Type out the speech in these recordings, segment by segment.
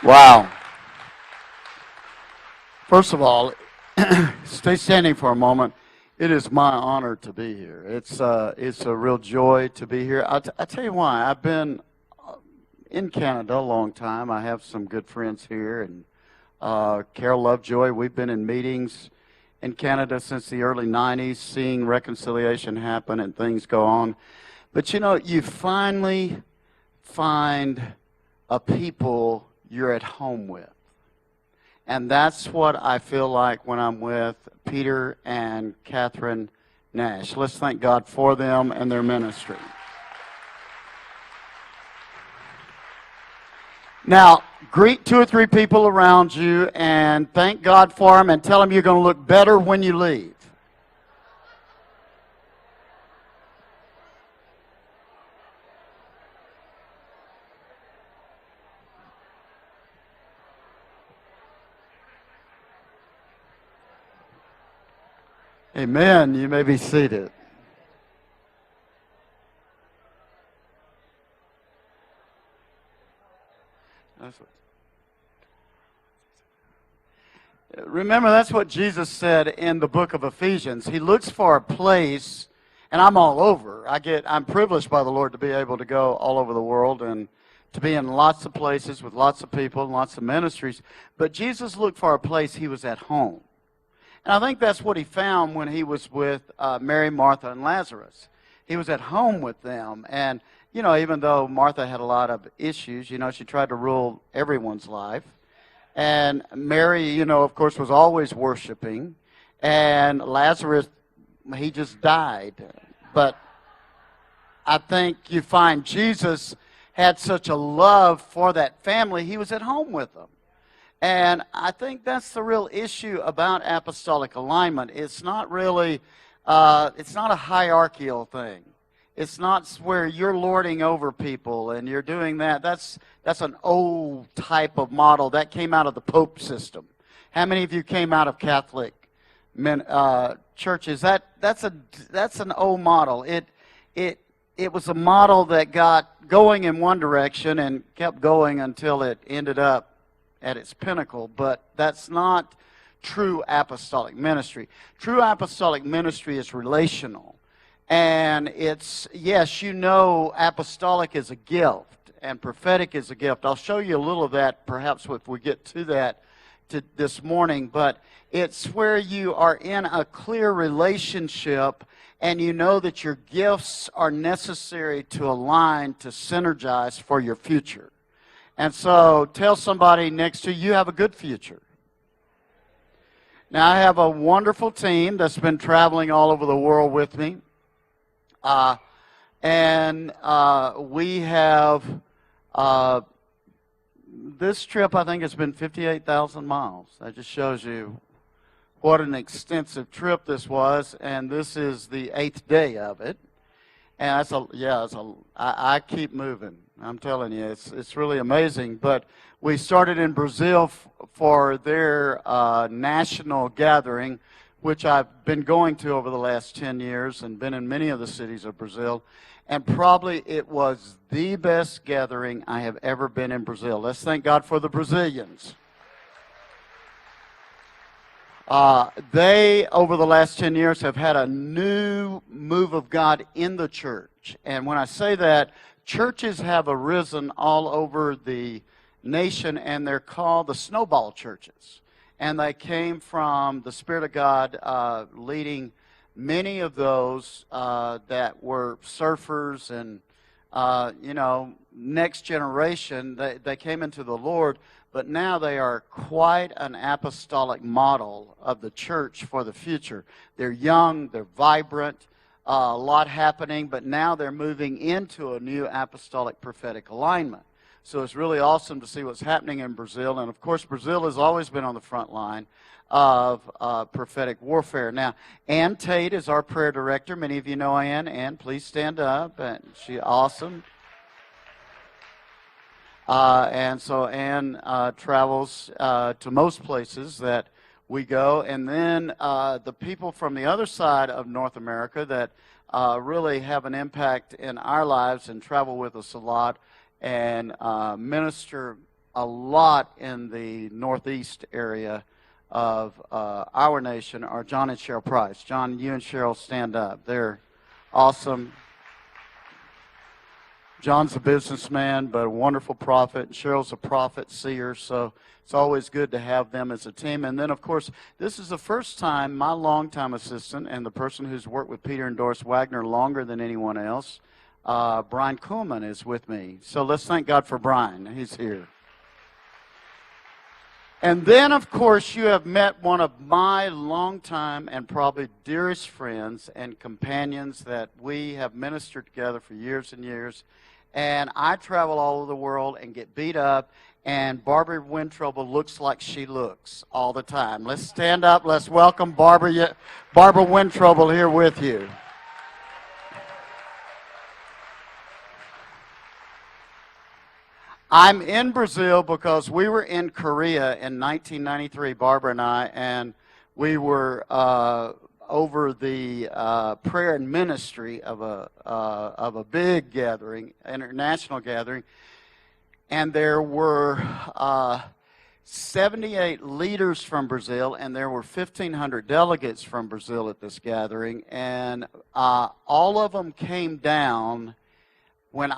Wow. First of all, stay standing for a moment. It is my honor to be here. It's a real joy to be here. I tell you why. I've been in Canada a long time. I have some good friends here, and Carol Lovejoy. We've been in meetings in Canada since the early 90s, seeing reconciliation happen and things go on. But you know, you finally find a people you're at home with. And that's what I feel like when I'm with Peter and Catherine Nash. Let's thank God for them and their ministry. Now, greet 2 or 3 people around you and thank God for them and tell them you're going to look better when you leave. Amen. You may be seated. Remember, that's what Jesus said in the book of Ephesians. He looks for a place, and I'm all over. I'm privileged by the Lord to be able to go all over the world and to be in lots of places with lots of people and lots of ministries. But Jesus looked for a place he was at home. And I think that's what he found when he was with Mary, Martha, and Lazarus. He was at home with them. And, you know, even though Martha had a lot of issues, you know, she tried to rule everyone's life. And Mary, you know, of course, was always worshiping. And Lazarus, he just died. But I think you find Jesus had such a love for that family, he was at home with them. And I think that's the real issue about apostolic alignment. It's not really, it's not a hierarchical thing. It's not where you're lording over people and you're doing that. That's an old type of model. That came out of the Pope system. How many of you came out of Catholic churches? That's an old model. It was a model that got going in one direction and kept going until it ended up at its pinnacle, but that's not true apostolic ministry. True apostolic ministry is relational. And it's, yes, you know, apostolic is a gift and prophetic is a gift. I'll show you a little of that perhaps if we get to that this morning, but it's where you are in a clear relationship and you know that your gifts are necessary to align, to synergize for your future. And so tell somebody next to you, you have a good future. Now, I have a wonderful team that's been traveling all over the world with me. We have, this trip I think has been 58,000 miles. That just shows you what an extensive trip this was. And this is the 8th day of it. And I keep moving. I'm telling you, it's really amazing. But we started in Brazil for their national gathering, which I've been going to over the last 10 years and been in many of the cities of Brazil. And probably it was the best gathering I have ever been in Brazil. Let's thank God for the Brazilians. They, over the last 10 years, have had a new move of God in the church. And when I say that, churches have arisen all over the nation, and they're called the snowball churches. And they came from the Spirit of God leading many of those that were surfers and, next generation. They came into the Lord. But now they are quite an apostolic model of the church for the future. They're young, they're vibrant, a lot happening, but now they're moving into a new apostolic prophetic alignment. So it's really awesome to see what's happening in Brazil. And of course, Brazil has always been on the front line of prophetic warfare. Now, Ann Tate is our prayer director. Many of you know Ann. Ann, please stand up. And she's awesome. And so Ann travels to most places that we go. And then the people from the other side of North America that really have an impact in our lives and travel with us a lot and minister a lot in the northeast area of our nation are John and Cheryl Price. John, you and Cheryl stand up. They're awesome. John's a businessman, but a wonderful prophet. And Cheryl's a prophet, seer, so it's always good to have them as a team. And then, of course, this is the first time my longtime assistant and the person who's worked with Peter and Doris Wagner longer than anyone else, Brian Kuhlman, is with me. So let's thank God for Brian. He's here. And then, of course, you have met one of my longtime and probably dearest friends and companions that we have ministered together for years and years. And I travel all over the world and get beat up, and Barbara Wintrouble looks like she looks all the time. Let's stand up. Let's welcome Barbara Wintrouble here with you. I'm in Brazil because we were in Korea in 1993, Barbara and I, and we were over the prayer and ministry of a big gathering, international gathering, and there were 78 leaders from Brazil, and there were 1,500 delegates from Brazil at this gathering, and all of them came down when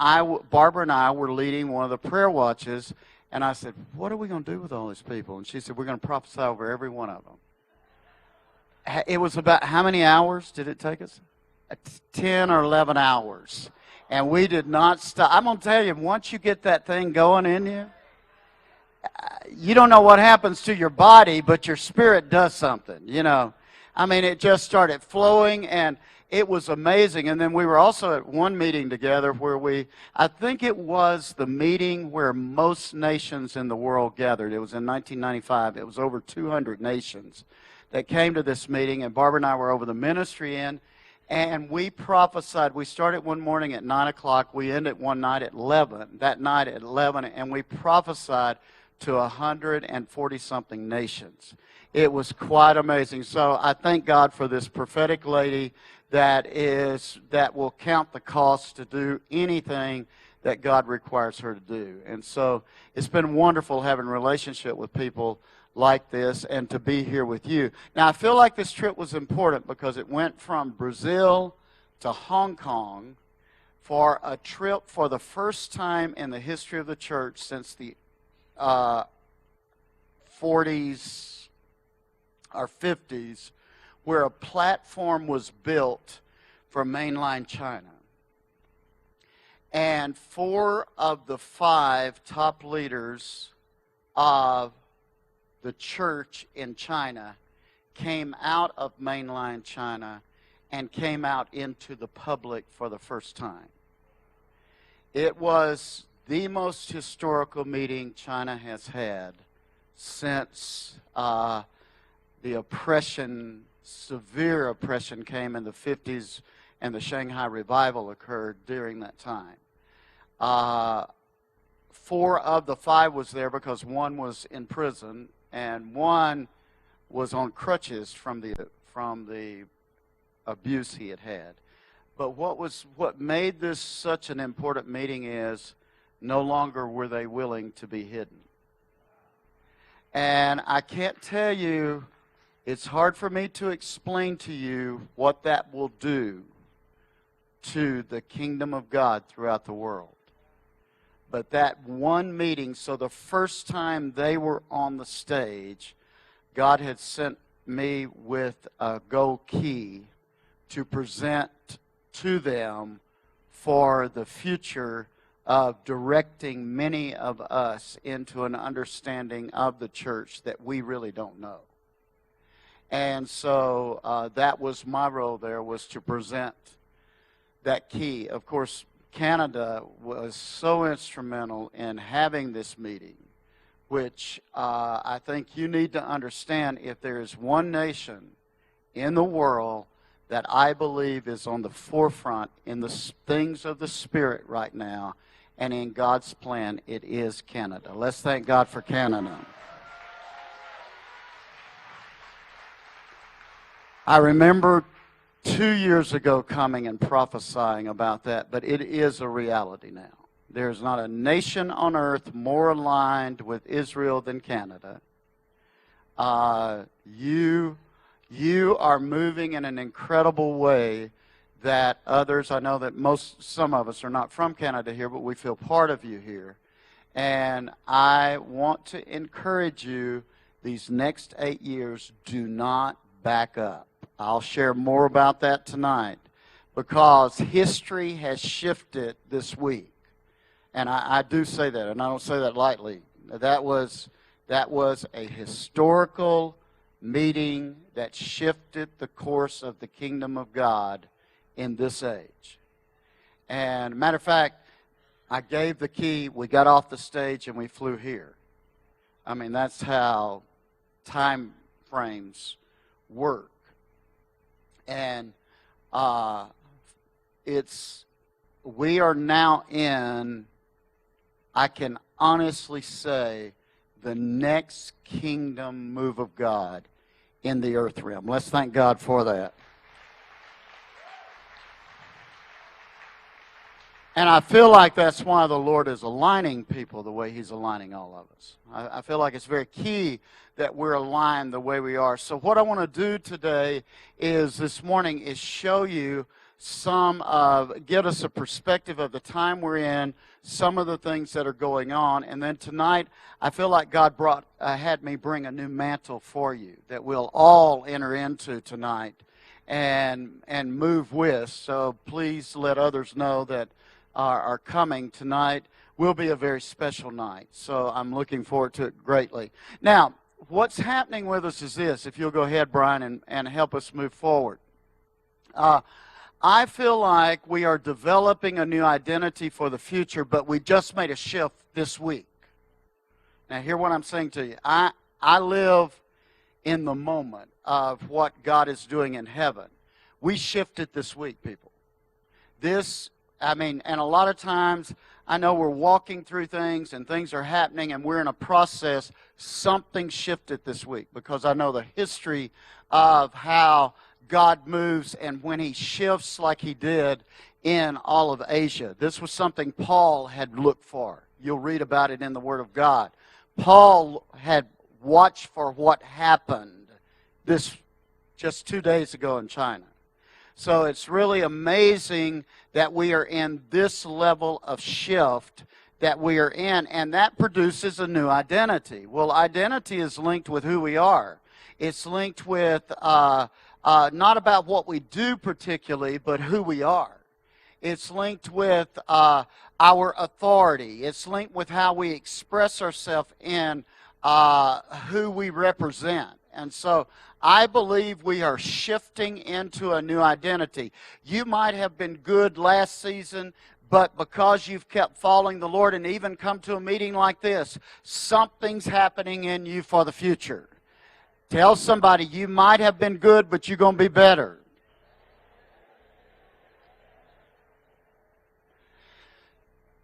Barbara and I were leading one of the prayer watches, and I said, "What are we going to do with all these people?" And she said, "We're going to prophesy over every one of them." It was about how many hours did it take us? 10 or 11 hours. And we did not stop. I'm going to tell you, once you get that thing going in you, you don't know what happens to your body, but your spirit does something, you know. I mean, it just started flowing, and it was amazing. And then we were also at one meeting together where I think it was the meeting where most nations in the world gathered. It was in 1995. It was over 200 nations that came to this meeting, and Barbara and I were over the ministry end, and we prophesied. We started one morning at 9 o'clock. We ended one night at 11, and we prophesied to 140-something nations. It was quite amazing. So I thank God for this prophetic lady that will count the cost to do anything that God requires her to do. And so it's been wonderful having a relationship with people like this and to be here with you. Now, I feel like this trip was important because it went from Brazil to Hong Kong for a trip for the first time in the history of the church since the 40s or 50s, where a platform was built for mainline China. And 4 of the 5 top leaders of the church in China came out of mainline China and came out into the public for the first time. It was the most historical meeting China has had since the oppression, severe oppression, came in the 50s and the Shanghai Revival occurred during that time. 4 of the 5 was there because one was in prison and one was on crutches from the abuse he had had. But what made this such an important meeting is no longer were they willing to be hidden. And I can't tell you, it's hard for me to explain to you what that will do to the kingdom of God throughout the world. But that one meeting, so the first time they were on the stage, God had sent me with a gold key to present to them for the future of directing many of us into an understanding of the church that we really don't know. And so that was my role there, was to present that key. Of course, Canada was so instrumental in having this meeting, which I think you need to understand. If there is one nation in the world that I believe is on the forefront in the things of the Spirit right now and in God's plan, it is Canada. Let's thank God for Canada. I remember 2 years ago coming and prophesying about that, but it is a reality now. There's not a nation on earth more aligned with Israel than Canada. You are moving in an incredible way that others, I know that some of us are not from Canada here, but we feel part of you here. And I want to encourage you, these next 8 years, do not back up. I'll share more about that tonight because history has shifted this week. And I do say that, and I don't say that lightly. That was a historical meeting that shifted the course of the kingdom of God in this age. And matter of fact, I gave the key, we got off the stage, and we flew here. I mean, that's how time frames work. And we are now in, I can honestly say, the next kingdom move of God in the earth realm. Let's thank God for that. And I feel like that's why the Lord is aligning people the way He's aligning all of us. I feel like it's very key that we're aligned the way we are. So what I want to do today this morning is show you get us a perspective of the time we're in, some of the things that are going on. And then tonight, I feel like God had me bring a new mantle for you that we'll all enter into tonight and move with. So please let others know that are coming tonight will be a very special night. So I'm looking forward to it greatly. Now, what's happening with us is this. If you'll go ahead, Brian, and help us move forward. I feel like we are developing a new identity for the future, but we just made a shift this week. Now, hear what I'm saying to you. I live in the moment of what God is doing in heaven. We shifted this week, people. And a lot of times, I know we're walking through things and things are happening and we're in a process. Something shifted this week because I know the history of how God moves and when He shifts like He did in all of Asia. This was something Paul had looked for. You'll read about it in the Word of God. Paul had watched for what happened just 2 days ago in China. So it's really amazing that we are in this level of shift that we are in, and that produces a new identity. Well, identity is linked with who we are. It's linked with not about what we do particularly, but who we are. It's linked with our authority. It's linked with how we express ourselves in who we represent. And so I believe we are shifting into a new identity. You might have been good last season, but because you've kept following the Lord and even come to a meeting like this, something's happening in you for the future. Tell somebody, you might have been good, but you're going to be better.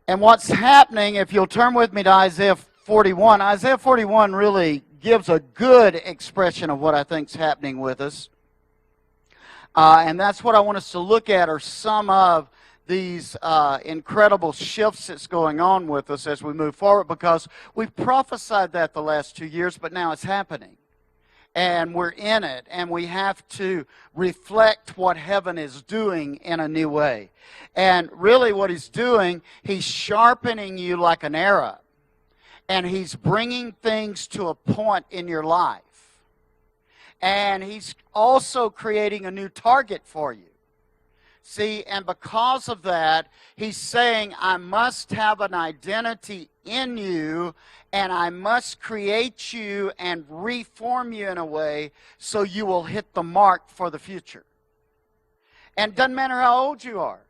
And what's happening, if you'll turn with me to Isaiah 41, Isaiah 41 really gives a good expression of what I think is happening with us. And that's what I want us to look at are some of these incredible shifts that's going on with us as we move forward, because we've prophesied that the last 2 years, but now it's happening. And we're in it, and we have to reflect what heaven is doing in a new way. And really what He's doing, He's sharpening you like an arrow. And He's bringing things to a point in your life. And He's also creating a new target for you. See, and because of that, He's saying, I must have an identity in you, and I must create you and reform you in a way so you will hit the mark for the future. And it doesn't matter how old you are.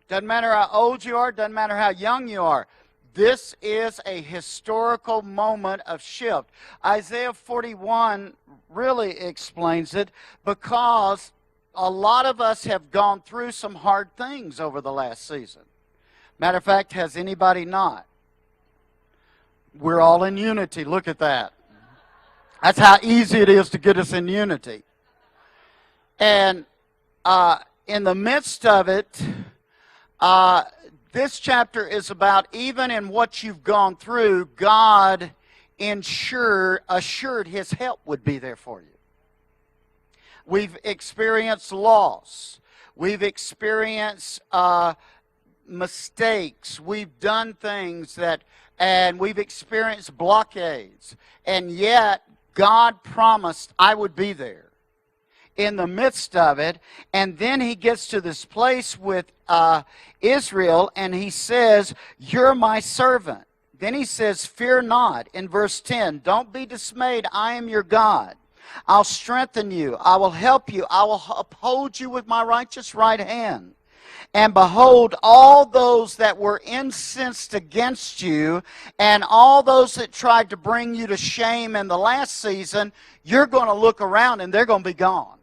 Doesn't matter how old you are, doesn't matter how young you are. This is a historical moment of shift. Isaiah 41 really explains it because a lot of us have gone through some hard things over the last season. Matter of fact, has anybody not? We're all in unity. Look at that. That's how easy it is to get us in unity. And in the midst of it, This chapter is about, even in what you've gone through, God assured His help would be there for you. We've experienced loss. We've experienced mistakes. We've done things and we've experienced blockades. And yet, God promised I would be there in the midst of it. And then He gets to this place with Israel, and He says, "You're my servant." Then He says, "Fear not," in verse 10. "Don't be dismayed. I am your God. I'll strengthen you. I will help you. I will uphold you with my righteous right hand. And behold, all those that were incensed against you and all those that tried to bring you to shame in the last season, you're going to look around and they're going to be gone."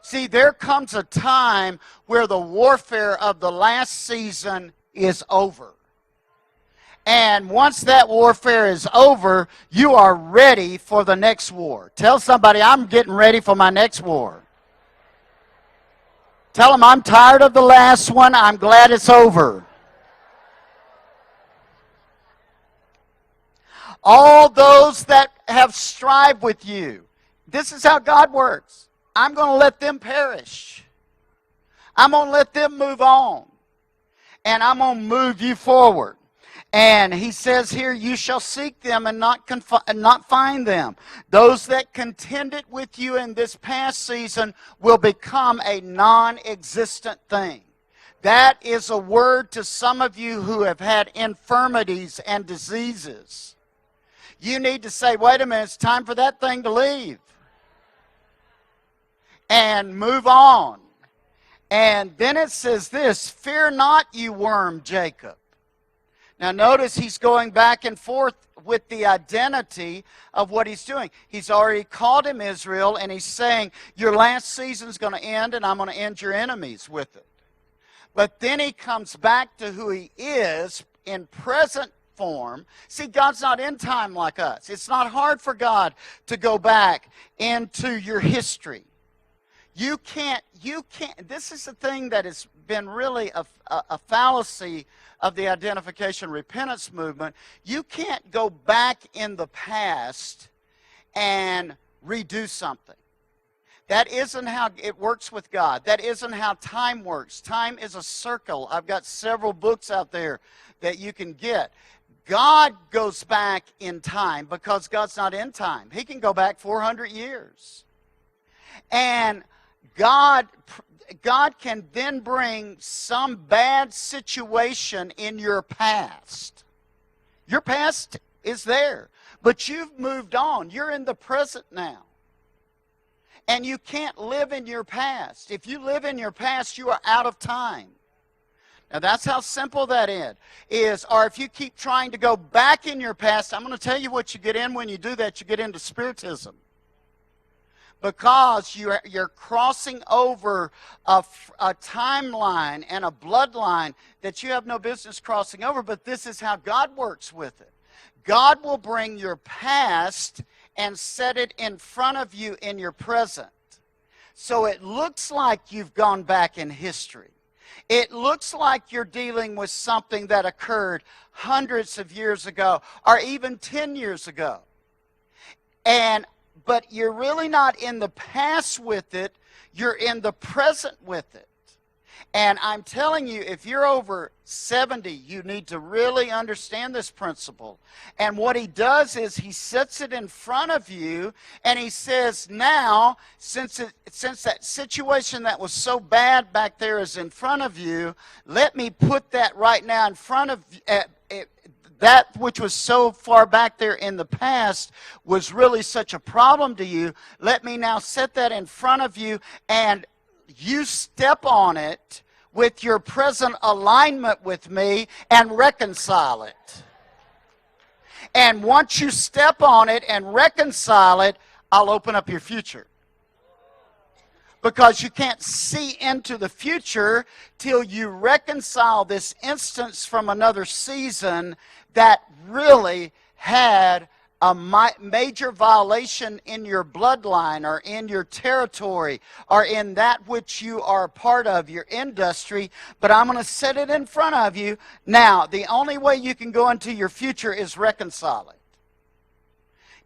See, there comes a time where the warfare of the last season is over. And once that warfare is over, you are ready for the next war. Tell somebody, I'm getting ready for my next war. Tell them, I'm tired of the last one. I'm glad it's over. All those that have strived with you, this is how God works. I'm going to let them perish. I'm going to let them move on. And I'm going to move you forward. And He says here, "You shall seek them and not find them." Those that contended with you in this past season will become a non-existent thing. That is a word to some of you who have had infirmities and diseases. You need to say, wait a minute, it's time for that thing to leave. And move on. And then it says this, "Fear not, you worm Jacob." Now notice He's going back and forth with the identity of what He's doing. He's already called him Israel, and He's saying, your last season's going to end, and I'm going to end your enemies with it. But then He comes back to who He is in present form. See, God's not in time like us. It's not hard for God to go back into your history. You can't, this is the thing that has been really a fallacy of the identification repentance movement. You can't go back in the past and redo something. That isn't how it works with God. That isn't how time works. Time is a circle. I've got several books out there that you can get. God goes back in time because God's not in time. He can go back 400 years. And God can then bring some bad situation in your past. Your past is there, but you've moved on. You're in the present now. And you can't live in your past. If you live in your past, you are out of time. Now that's how simple that is. Or if you keep trying to go back in your past, I'm going to tell you what you get in when you do that. You get into spiritism. Because you're crossing over a timeline and a bloodline that you have no business crossing over, but this is how God works with it. God will bring your past and set it in front of you in your present. So it looks like you've gone back in history. It looks like you're dealing with something that occurred hundreds of years ago or even 10 years ago. But you're really not in the past with it. You're in the present with it. And I'm telling you, if you're over 70, you need to really understand this principle. And what He does is He sets it in front of you, and He says, now, since that situation that was so bad back there is in front of you, let me put that right now in front of you. That which was so far back there in the past was really such a problem to you. Let me now set that in front of you, and you step on it with your present alignment with me and reconcile it. And once you step on it and reconcile it, I'll open up your future. Because you can't see into the future till you reconcile this instance from another season that really had a major violation in your bloodline or in your territory or in that which you are a part of, your industry, but I'm going to set it in front of you. Now, the only way you can go into your future is reconcile it.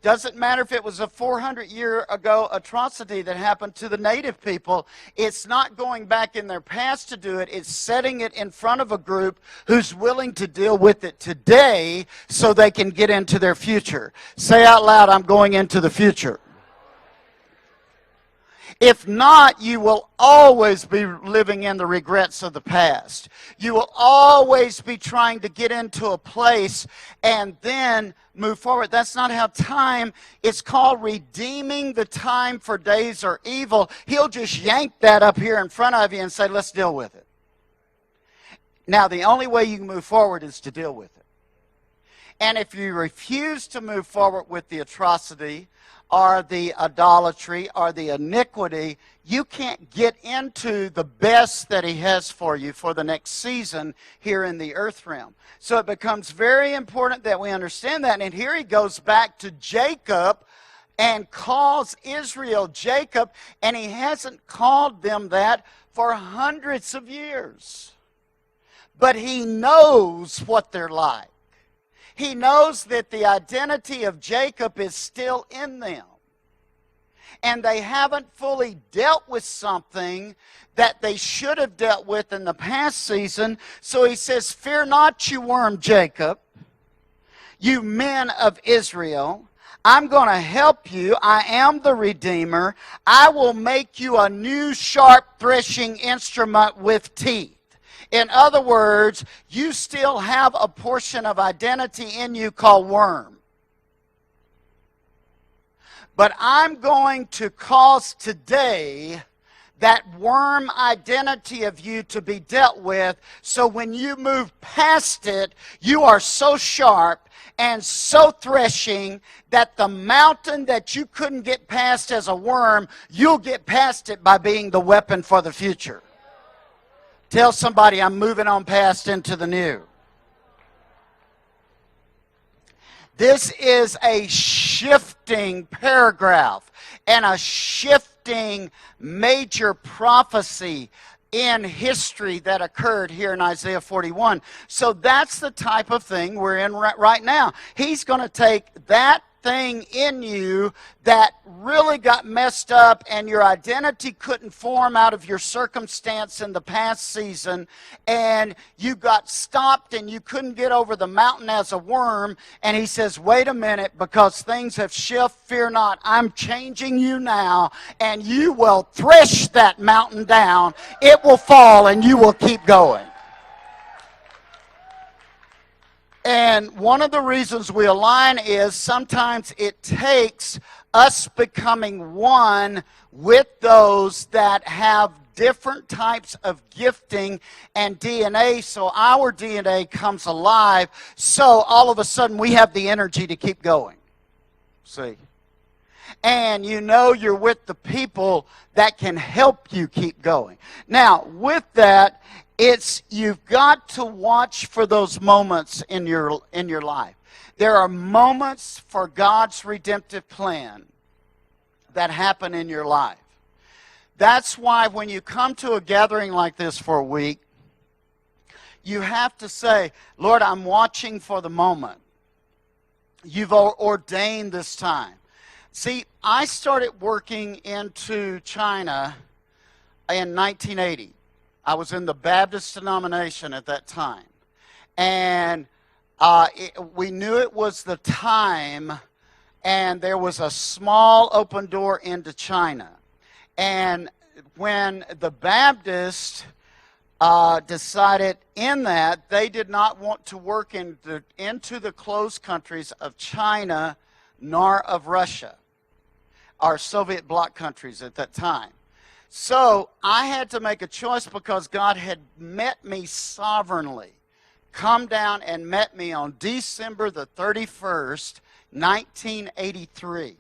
Doesn't matter if it was a 400-year ago atrocity that happened to the native people. It's not going back in their past to do it. It's setting it in front of a group who's willing to deal with it today so they can get into their future. Say out loud, I'm going into the future. If not, you will always be living in the regrets of the past. You will always be trying to get into a place and then move forward. That's not how time, it's called redeeming the time for days are evil. He'll just yank that up here in front of you and say, let's deal with it. Now, the only way you can move forward is to deal with it. And if you refuse to move forward with the atrocity or the idolatry or the iniquity, you can't get into the best that he has for you for the next season here in the earth realm. So it becomes very important that we understand that. And here he goes back to Jacob and calls Israel Jacob, and he hasn't called them that for hundreds of years. But he knows what they're like. He knows that the identity of Jacob is still in them. And they haven't fully dealt with something that they should have dealt with in the past season. So he says, fear not, you worm Jacob, you men of Israel. I'm going to help you. I am the Redeemer. I will make you a new sharp threshing instrument with teeth. In other words, you still have a portion of identity in you called worm. But I'm going to cause today that worm identity of you to be dealt with, so when you move past it, you are so sharp and so threshing that the mountain that you couldn't get past as a worm, you'll get past it by being the weapon for the future. Tell somebody, I'm moving on past into the new. This is a shifting paragraph and a shifting major prophecy in history that occurred here in Isaiah 41. So that's the type of thing we're in right now. He's going to take that thing in you that really got messed up and your identity couldn't form out of your circumstance in the past season, and you got stopped and you couldn't get over the mountain as a worm, and he says, wait a minute, because things have shifted, fear not, I'm changing you now, and you will thresh that mountain down, it will fall, and you will keep going. And one of the reasons we align is sometimes it takes us becoming one with those that have different types of gifting and DNA, so our DNA comes alive, so all of a sudden we have the energy to keep going. See? And you know you're with the people that can help you keep going. Now, with that, you've got to watch for those moments in your life. There are moments for God's redemptive plan that happen in your life. That's why when you come to a gathering like this for a week, you have to say, Lord, I'm watching for the moment. You've ordained this time. See, I started working into China in 1980. I was in the Baptist denomination at that time. And we knew it was the time, and there was a small open door into China. And when the Baptists decided in that they did not want to work into the closed countries of China nor of Russia, our Soviet bloc countries at that time. So I had to make a choice because God had met me sovereignly, come down and met me on December the 31st, 1983,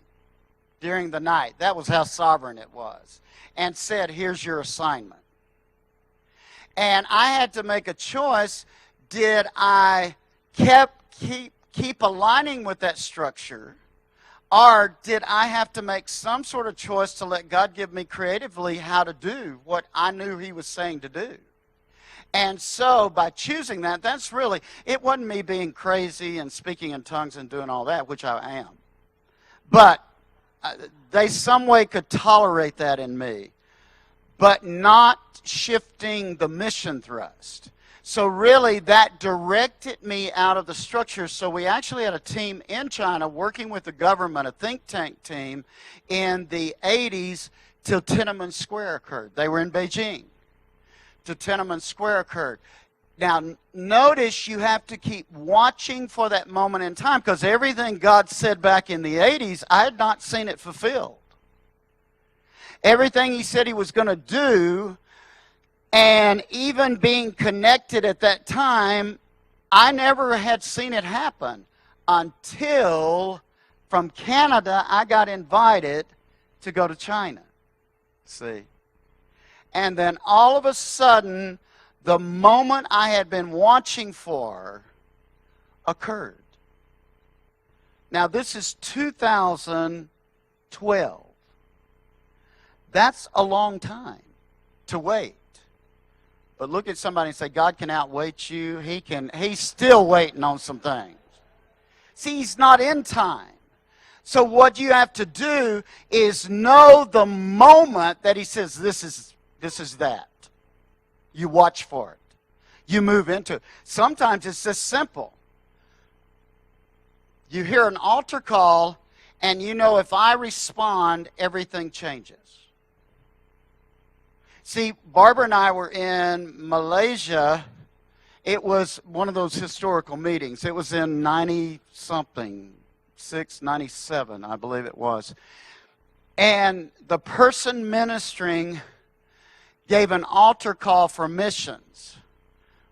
during the night. That was how sovereign it was. And said, here's your assignment. And I had to make a choice. Did I keep aligning with that structure? Or did I have to make some sort of choice to let God give me creatively how to do what I knew he was saying to do? And so by choosing that, that's really, it wasn't me being crazy and speaking in tongues and doing all that, which I am. But they some way could tolerate that in me, but not shifting the mission thrust. So really, that directed me out of the structure. So we actually had a team in China working with the government, a think tank team, in the 80s till Tiananmen Square occurred. They were in Beijing till Tiananmen Square occurred. Now, notice you have to keep watching for that moment in time, because everything God said back in the 80s, I had not seen it fulfilled. Everything he said he was going to do, and even being connected at that time, I never had seen it happen until from Canada I got invited to go to China. See? And then all of a sudden, the moment I had been watching for occurred. Now this is 2012. That's a long time to wait. But look at somebody and say, God can outwait you. He's still waiting on some things. See, he's not in time. So what you have to do is know the moment that he says, this is that. You watch for it. You move into it. Sometimes it's just simple. You hear an altar call, and you know if I respond, everything changes. See, Barbara and I were in Malaysia. It was one of those historical meetings. It was in 90-something, 97, I believe it was. And the person ministering gave an altar call for missions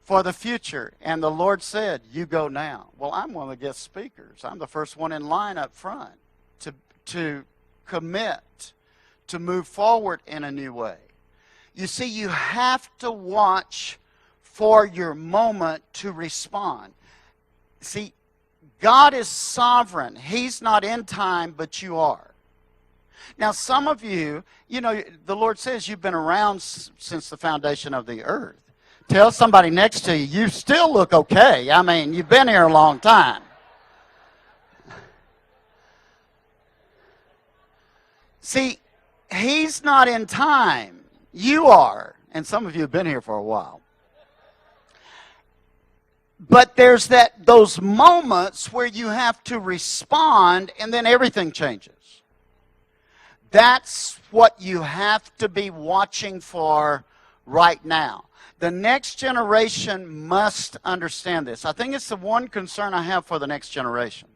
for the future. And the Lord said, you go now. Well, I'm one of the guest speakers. I'm the first one in line up front to commit, to move forward in a new way. You see, you have to watch for your moment to respond. See, God is sovereign. He's not in time, but you are. Now, some of you, you know, the Lord says you've been around since the foundation of the earth. Tell somebody next to you, you still look okay. I mean, you've been here a long time. See, he's not in time. You are. And some of you have been here for a while. But there's those moments where you have to respond, and then everything changes. That's what you have to be watching for right now. The next generation must understand this. I think it's the one concern I have for the next generation.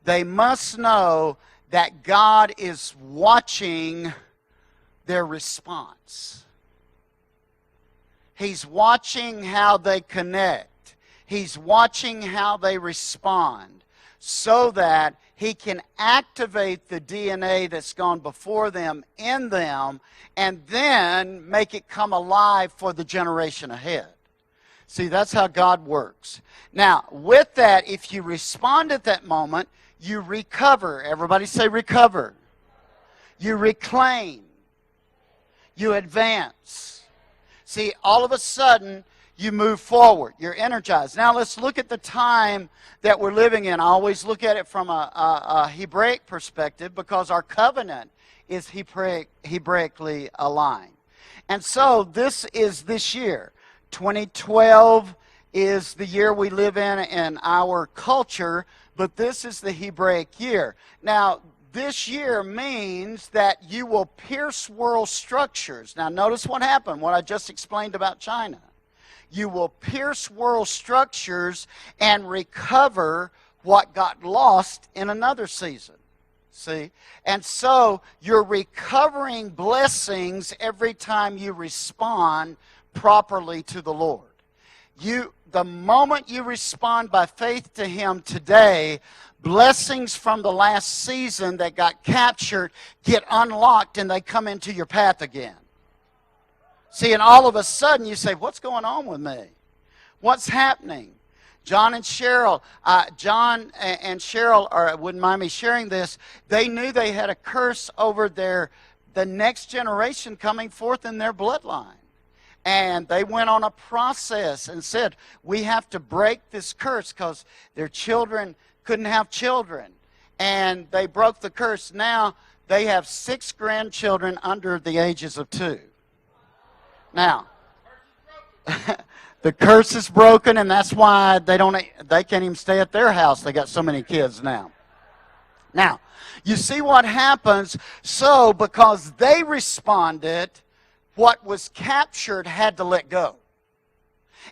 They must know that God is watching their response. He's watching how they connect. He's watching how they respond so that he can activate the DNA that's gone before them in them and then make it come alive for the generation ahead. See, that's how God works. Now, with that, if you respond at that moment, you recover. Everybody say recover. You reclaim. You advance. See, all of a sudden, you move forward. You're energized. Now let's look at the time that we're living in. I always look at it from a Hebraic perspective because our covenant is Hebraically aligned. And so this is this year. 2012 is the year we live in our culture, but this is the Hebraic year. Now, this year means that you will pierce world structures. Now, notice what happened, what I just explained about China. You will pierce world structures and recover what got lost in another season. See? And so you're recovering blessings every time you respond properly to the Lord. The moment you respond by faith to Him today, blessings from the last season that got captured get unlocked and they come into your path again. See, and all of a sudden you say, what's going on with me? What's happening? John and Cheryl wouldn't mind me sharing this. They knew they had a curse over the next generation coming forth in their bloodline. And they went on a process and said, we have to break this curse because their children couldn't have children. And they broke the curse. Now they have 6 grandchildren under the ages of 2. Now, the curse is broken, and that's why they can't even stay at their house. They got so many kids now. Now, you see what happens. So, because they responded, what was captured had to let go.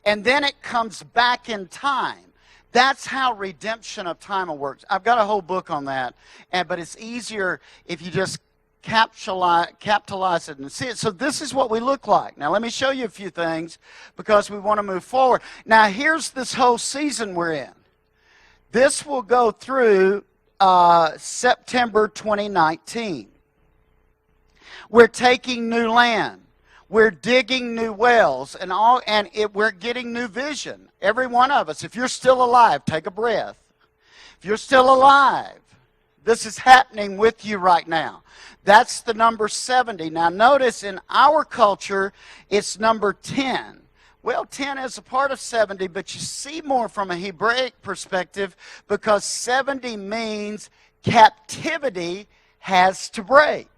And then it comes back in time. That's how redemption of time works. I've got a whole book on that, but it's easier if you just capitalize it and see it. So this is what we look like. Now let me show you a few things because we want to move forward. Now here's this whole season we're in. This will go through September 2019. We're taking new land. We're digging new wells, we're getting new vision. Every one of us, if you're still alive, take a breath. If you're still alive, this is happening with you right now. That's the number 70. Now notice in our culture, it's number 10. Well, 10 is a part of 70, but you see more from a Hebraic perspective because 70 means captivity has to break.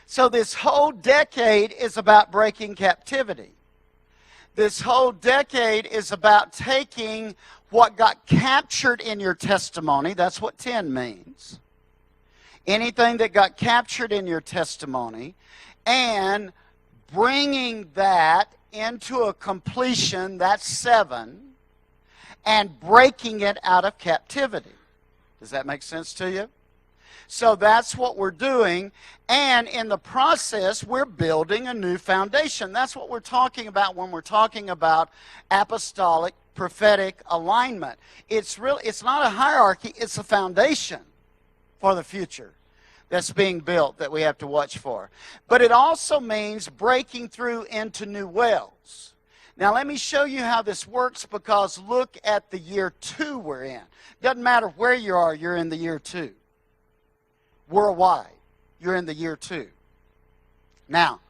So this whole decade is about breaking captivity. This whole decade is about taking what got captured in your testimony. That's what 10 means. Anything that got captured in your testimony and bringing that into a completion, that's 7, and breaking it out of captivity. Does that make sense to you? So that's what we're doing, and in the process, we're building a new foundation. That's what we're talking about when we're talking about apostolic, prophetic alignment. It's not a hierarchy, it's a foundation for the future that's being built that we have to watch for. But it also means breaking through into new wells. Now let me show you how this works because look at the year 2 we're in. Doesn't matter where you are, you're in the year 2. Worldwide, you're in the year 2. Now,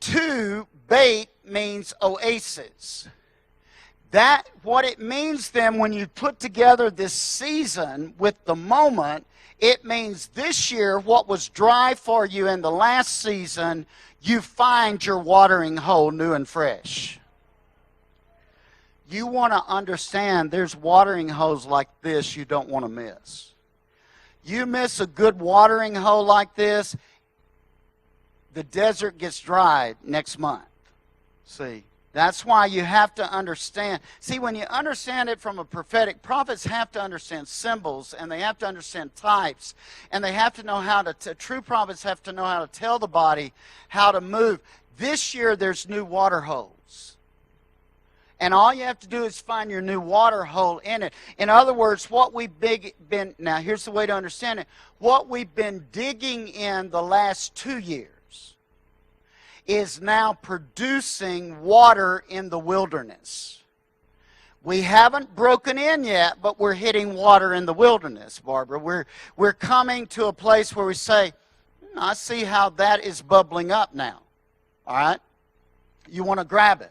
2, bait, means oasis. What it means then when you put together this season with the moment, it means this year what was dry for you in the last season, you find your watering hole new and fresh. You want to understand there's watering holes like this you don't want to miss. You miss a good watering hole like this, the desert gets dry next month. See, that's why you have to understand. See, when you understand it from a prophetic, prophets have to understand symbols, and they have to understand types, and they have to know how to, true prophets have to know how to tell the body how to move. This year, there's new water holes. And all you have to do is find your new water hole in it. In other words, now here's the way to understand it. What we've been digging in the last 2 years is now producing water in the wilderness. We haven't broken in yet, but we're hitting water in the wilderness, Barbara. We're coming to a place where we say, I see how that is bubbling up now. All right? You want to grab it.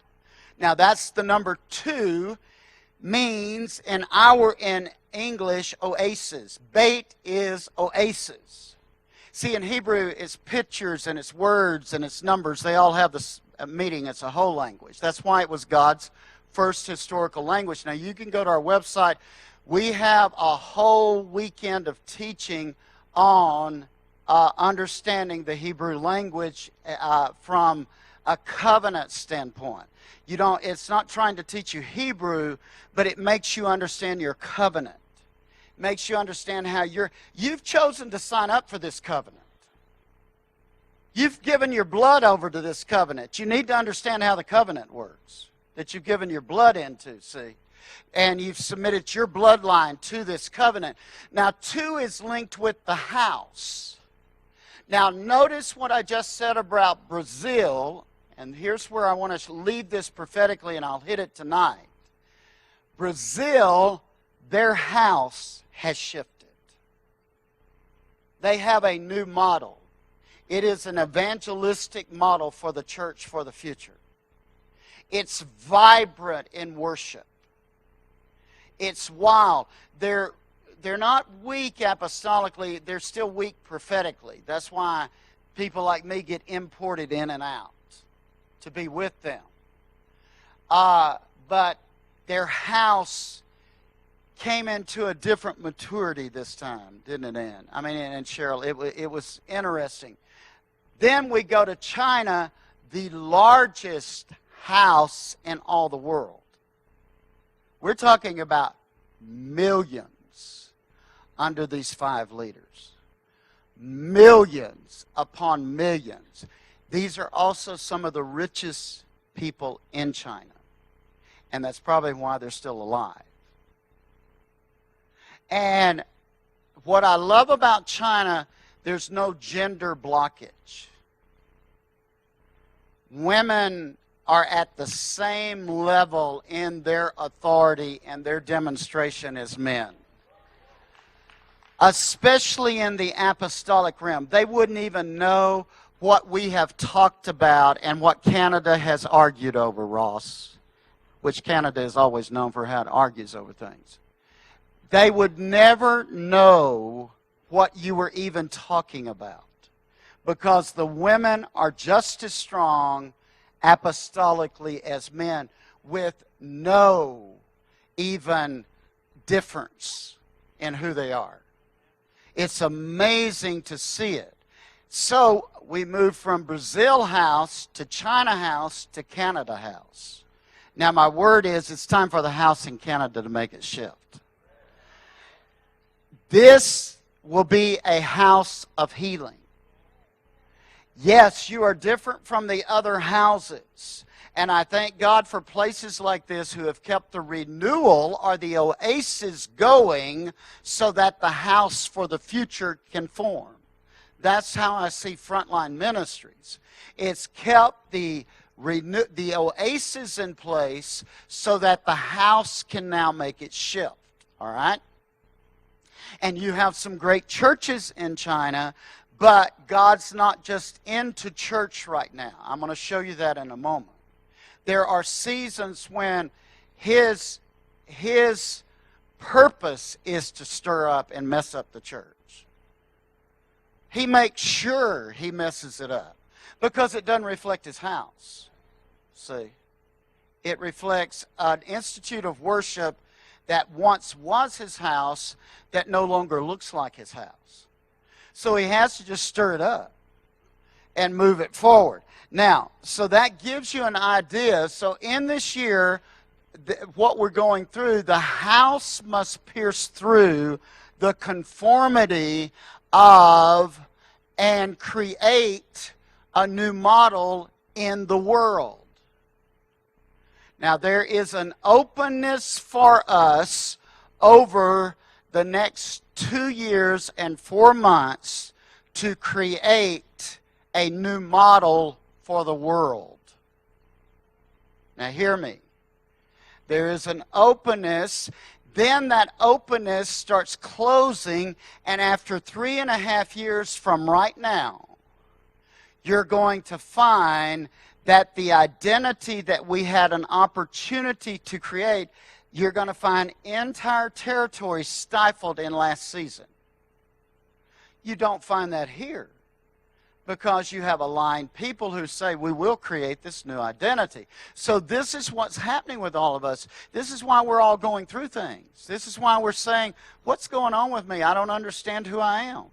Now that's the number 2, means in English, oasis. Bait is oasis. See, in Hebrew, it's pictures and it's words and it's numbers. They all have this meaning. It's a whole language. That's why it was God's first historical language. Now you can go to our website. We have a whole weekend of teaching on understanding the Hebrew language from a covenant standpoint. It's not trying to teach you Hebrew, but it makes you understand your covenant. It makes you understand how you've chosen to sign up for this covenant. You've given your blood over to this covenant. You need to understand how the covenant works that you've given your blood into, see? And you've submitted your bloodline to this covenant. Now, 2 is linked with the house. Now, notice what I just said about Brazil and here's where I want to leave this prophetically, and I'll hit it tonight. Brazil, their house has shifted. They have a new model. It is an evangelistic model for the church for the future. It's vibrant in worship. It's wild. They're not weak apostolically. They're still weak prophetically. That's why people like me get imported in and out to be with them. But their house came into a different maturity this time, didn't it, Ann? I mean, and Cheryl, it was interesting. Then we go to China, the largest house in all the world. We're talking about millions under these 5 leaders. Millions upon millions. These are also some of the richest people in China. And that's probably why they're still alive. And what I love about China, there's no gender blockage. Women are at the same level in their authority and their demonstration as men. Especially in the apostolic realm. They wouldn't even know what we have talked about and what Canada has argued over, Ross, which Canada is always known for how it argues over things. They would never know what you were even talking about because the women are just as strong apostolically as men with no even difference in who they are. It's amazing to see it. So we moved from Brazil house to China house to Canada house. Now my word is it's time for the house in Canada to make it shift. This will be a house of healing. Yes, you are different from the other houses. And I thank God for places like this who have kept the renewal or the oasis going so that the house for the future can form. That's how I see Frontline Ministries. It's kept the oasis in place so that the house can now make it shift. All right? And you have some great churches in China, but God's not just into church right now. I'm going to show you that in a moment. There are seasons when His purpose is to stir up and mess up the church. He makes sure He messes it up because it doesn't reflect His house. See? It reflects an institute of worship that once was His house that no longer looks like His house. So He has to just stir it up and move it forward. Now, so that gives you an idea. So in this year, what we're going through, the house must pierce through the conformity of and create a new model in the world. Now, there is an openness for us over the next 2 years and 4 months to create a new model for the world. Now, hear me. There is an openness. Then that openness starts closing, and after 3.5 years from right now, you're going to find that the identity that we had an opportunity to create, you're going to find entire territory stifled in last season. You don't find that here because you have aligned people who say, we will create this new identity. So this is what's happening with all of us. This is why we're all going through things. This is why we're saying, what's going on with me? I don't understand who I am.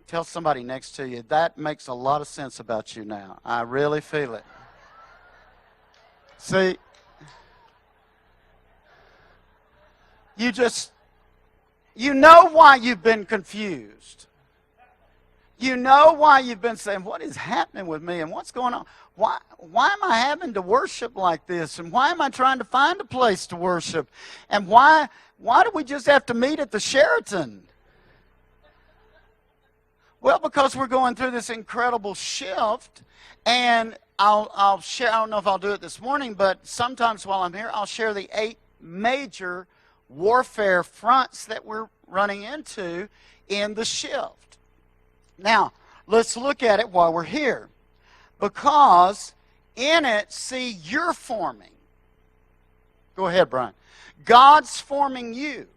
Tell somebody next to you, that makes a lot of sense about you now. I really feel it. See, you know why you've been confused. You know why you've been saying, what is happening with me and what's going on? Why am I having to worship like this? And why am I trying to find a place to worship? And why do we just have to meet at the Sheraton? Well, because we're going through this incredible shift, and I'll share, I don't know if I'll do it this morning, but sometimes while I'm here, I'll share the 8 major warfare fronts that we're running into in the shift. Now, let's look at it while we're here, because in it, see, you're forming. Go ahead, Brian. God's forming you.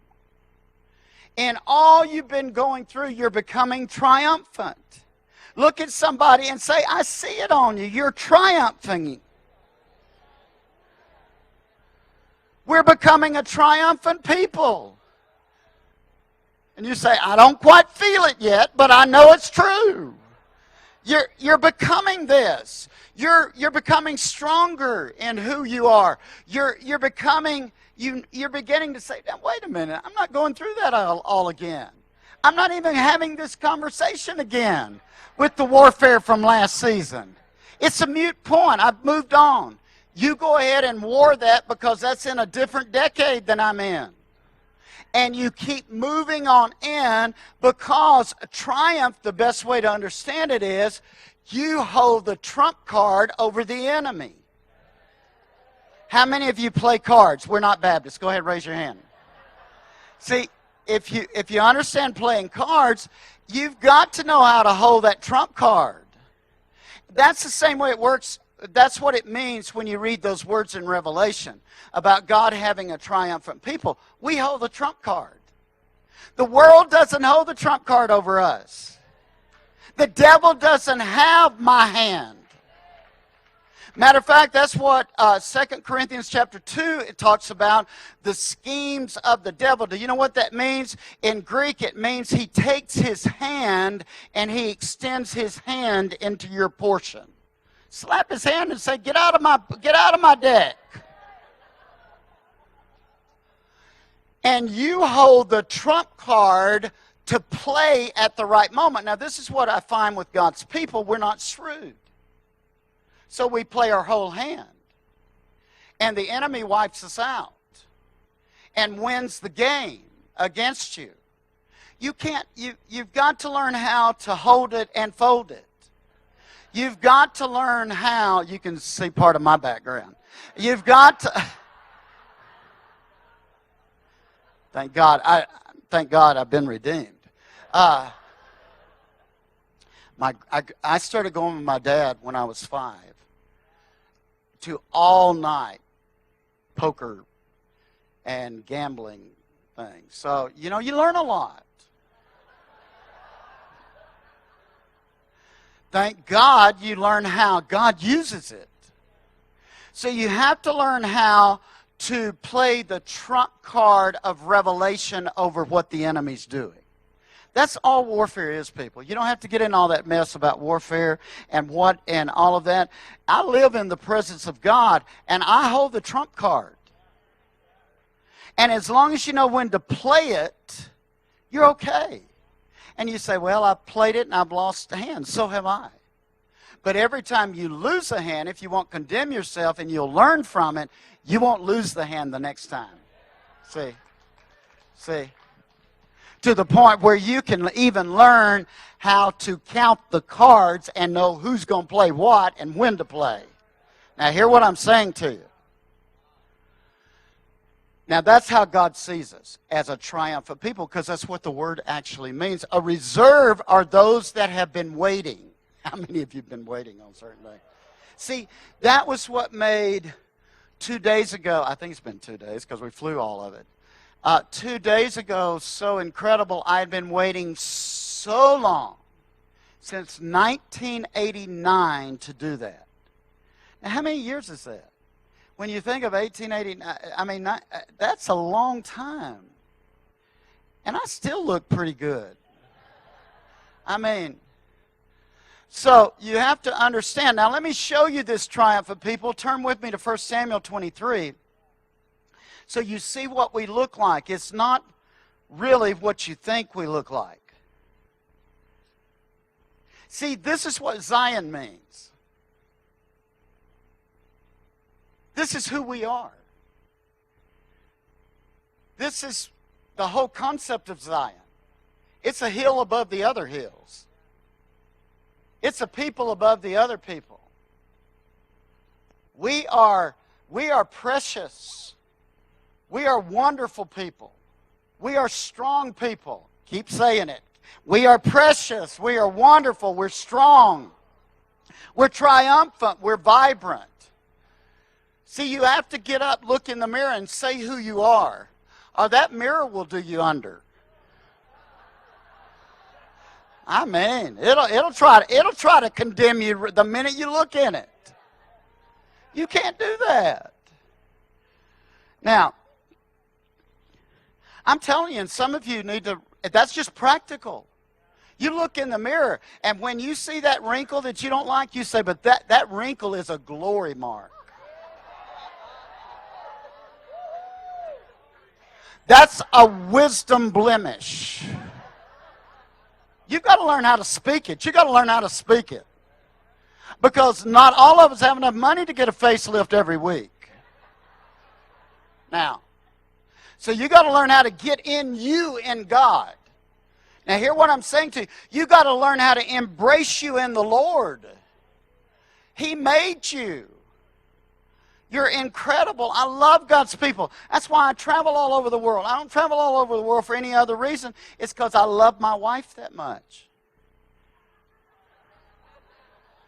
And all you've been going through, you're becoming triumphant. Look at somebody and say, I see it on you. You're triumphing. We're becoming a triumphant people. And you say, I don't quite feel it yet, but I know it's true. You're becoming this. You're becoming stronger in who you are. You're becoming, you're beginning to say, wait a minute, I'm not going through that all again. I'm not even having this conversation again with the warfare from last season. It's a moot point. I've moved on. You go ahead and war that, because that's in a different decade than I'm in. And you keep moving on in, because triumph, the best way to understand it is, you hold the trump card over the enemy. How many of you play cards? We're not Baptists. Go ahead and raise your hand. See, if you understand playing cards, you've got to know how to hold that trump card. That's the same way it works. That's what it means when you read those words in Revelation about God having a triumphant people. We hold the trump card. The world doesn't hold the trump card over us. The devil doesn't have my hand. Matter of fact, that's what 2 Corinthians chapter 2, it talks about the schemes of the devil. Do you know what that means? In Greek, it means he takes his hand and he extends his hand into your portion. Slap his hand and say, get out of my deck. And you hold the trump card to play at the right moment. Now, this is what I find with God's people. We're not shrewd. So we play our whole hand. And the enemy wipes us out and wins the game against you. You've got to learn how to hold it and fold it. You've got to learn how, you can see part of my background. You've got to, thank God I've been redeemed. I started going with my dad when I was 5 to all night poker and gambling things. So, you learn a lot. Thank God you learn how God uses it. So you have to learn how to play the trump card of revelation over what the enemy's doing. That's all warfare is, people. You don't have to get in all that mess about warfare and all of that. I live in the presence of God, and I hold the trump card. And as long as you know when to play it, you're okay. And you say, well, I played it and I've lost a hand. So have I. But every time you lose a hand, if you won't condemn yourself and you'll learn from it, you won't lose the hand the next time. See? To the point where you can even learn how to count the cards and know who's going to play what and when to play. Now, hear what I'm saying to you. Now, that's how God sees us, as a triumphant people, because that's what the word actually means. A reserve are those that have been waiting. How many of you have been waiting on certain things? See, that was what made 2 days ago, I think it's been 2 days because we flew all of it. 2 days ago, so incredible. I had been waiting so long, since 1989, to do that. Now, how many years is that? When you think of 1889, that's a long time. And I still look pretty good. So you have to understand. Now, let me show you this triumph of people. Turn with me to 1 Samuel 23. So you see what we look like. It's not really what you think we look like. See, this is what Zion means. This is who we are. This is the whole concept of Zion. It's a hill above the other hills. It's a people above the other people. We are precious. We are wonderful people. We are strong people. Keep saying it. We are precious. We are wonderful. We're strong. We're triumphant. We're vibrant. See, you have to get up, look in the mirror, and say who you are, or that mirror will do you under. I mean, it'll try to condemn you the minute you look in it. You can't do that. Now, I'm telling you, and some of you need to, that's just practical. You look in the mirror, and when you see that wrinkle that you don't like, you say, but that wrinkle is a glory mark. That's a wisdom blemish. You've got to learn how to speak it. You've got to learn how to speak it. Because not all of us have enough money to get a facelift every week. Now, so you got to learn how to get in you in God. Now, hear what I'm saying to you. You got to learn how to embrace you in the Lord. He made you. You're incredible. I love God's people. That's why I travel all over the world. I don't travel all over the world for any other reason. It's because I love my wife that much.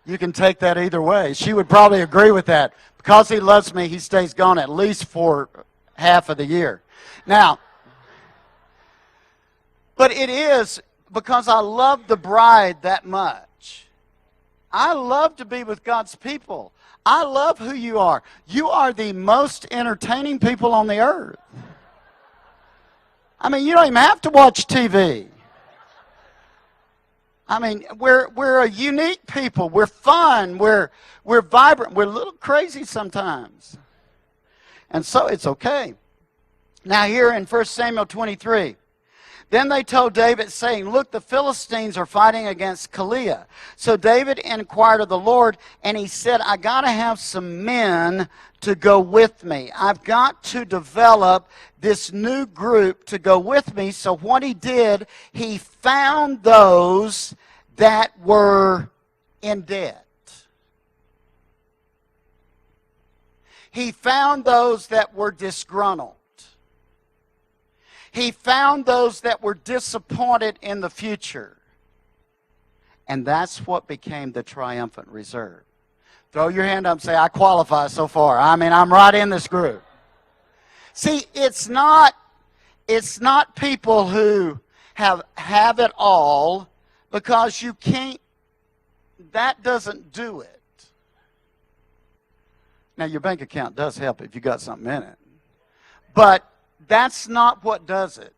You can take that either way. She would probably agree with that. Because he loves me, he stays gone at least for half of the year. Now, but it is because I love the bride that much. I love to be with God's people. I love who you are. You are the most entertaining people on the earth. I mean, you don't even have to watch TV. I mean, we're a unique people. We're fun. We're vibrant. We're a little crazy sometimes. And so it's okay. Now here in 1 Samuel 23. Then they told David, saying, look, the Philistines are fighting against Keilah. So David inquired of the Lord, and he said, I got to have some men to go with me. I've got to develop this new group to go with me. So what he did, he found those that were in debt. He found those that were disgruntled. He found those that were disappointed in the future. And that's what became the triumphant reserve. Throw your hand up and say, I qualify so far. I mean, I'm right in this group. See, it's not people who have it all, because you can't, that doesn't do it. Now, your bank account does help if you got something in it. But that's not what does it.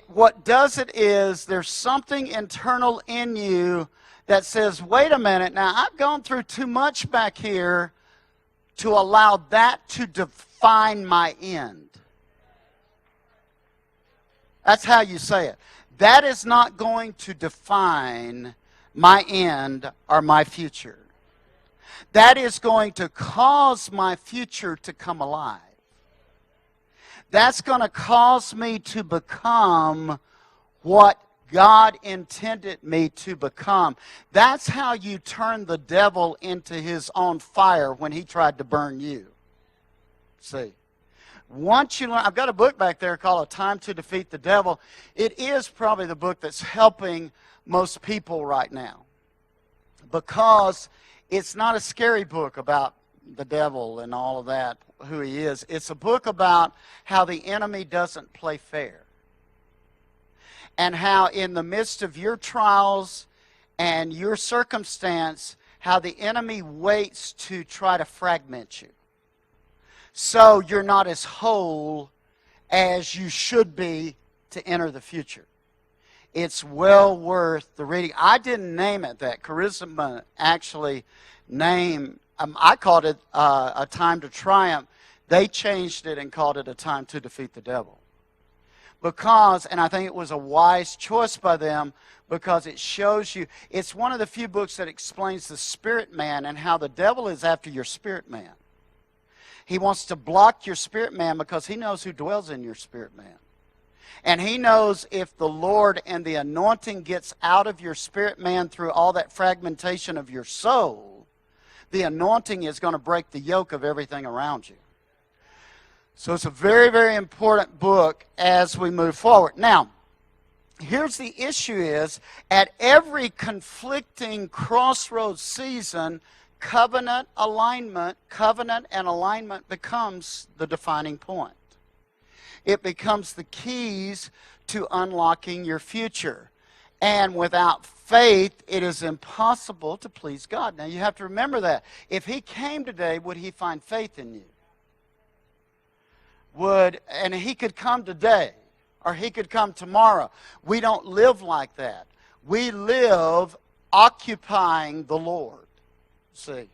What does it is there's something internal in you that says, wait a minute, now I've gone through too much back here to allow that to define my end. That's how you say it. That is not going to define my end or my future. That is going to cause my future to come alive. That's going to cause me to become what God intended me to become. That's how you turn the devil into his own fire when he tried to burn you. See? Once you learn, I've got a book back there called A Time to Defeat the Devil. It is probably the book that's helping most people right now, because it's not a scary book about the devil and all of that, who he is. It's a book about how the enemy doesn't play fair, and how in the midst of your trials and your circumstance, how the enemy waits to try to fragment you, so you're not as whole as you should be to enter the future. It's well worth the reading. I didn't name it that. Charisma actually named, I called it A Time to Triumph. They changed it and called it A Time to Defeat the Devil. Because, and I think it was a wise choice by them, because it shows you, it's one of the few books that explains the spirit man and how the devil is after your spirit man. He wants to block your spirit man because he knows who dwells in your spirit man. And he knows if the Lord and the anointing gets out of your spirit man through all that fragmentation of your soul, the anointing is going to break the yoke of everything around you. So it's a very, very important book as we move forward. Now, here's the issue is, at every conflicting crossroads season, covenant and alignment becomes the defining point. It becomes the keys to unlocking your future. And without faith, it is impossible to please God. Now, you have to remember that. If he came today, would he find faith in you? And he could come today, or he could come tomorrow. We don't live like that. We live occupying the Lord. See?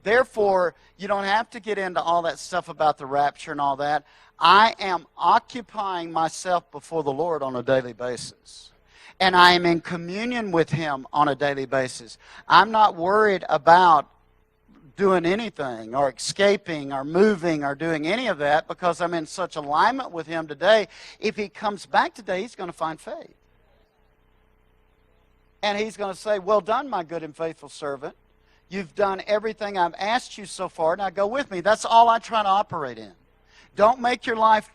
Therefore, you don't have to get into all that stuff about the rapture and all that. I am occupying myself before the Lord on a daily basis. And I am in communion with him on a daily basis. I'm not worried about doing anything or escaping or moving or doing any of that because I'm in such alignment with him today. If he comes back today, he's going to find faith. And he's going to say, well done, my good and faithful servant. You've done everything I've asked you so far. Now go with me. That's all I try to operate in. Don't make your life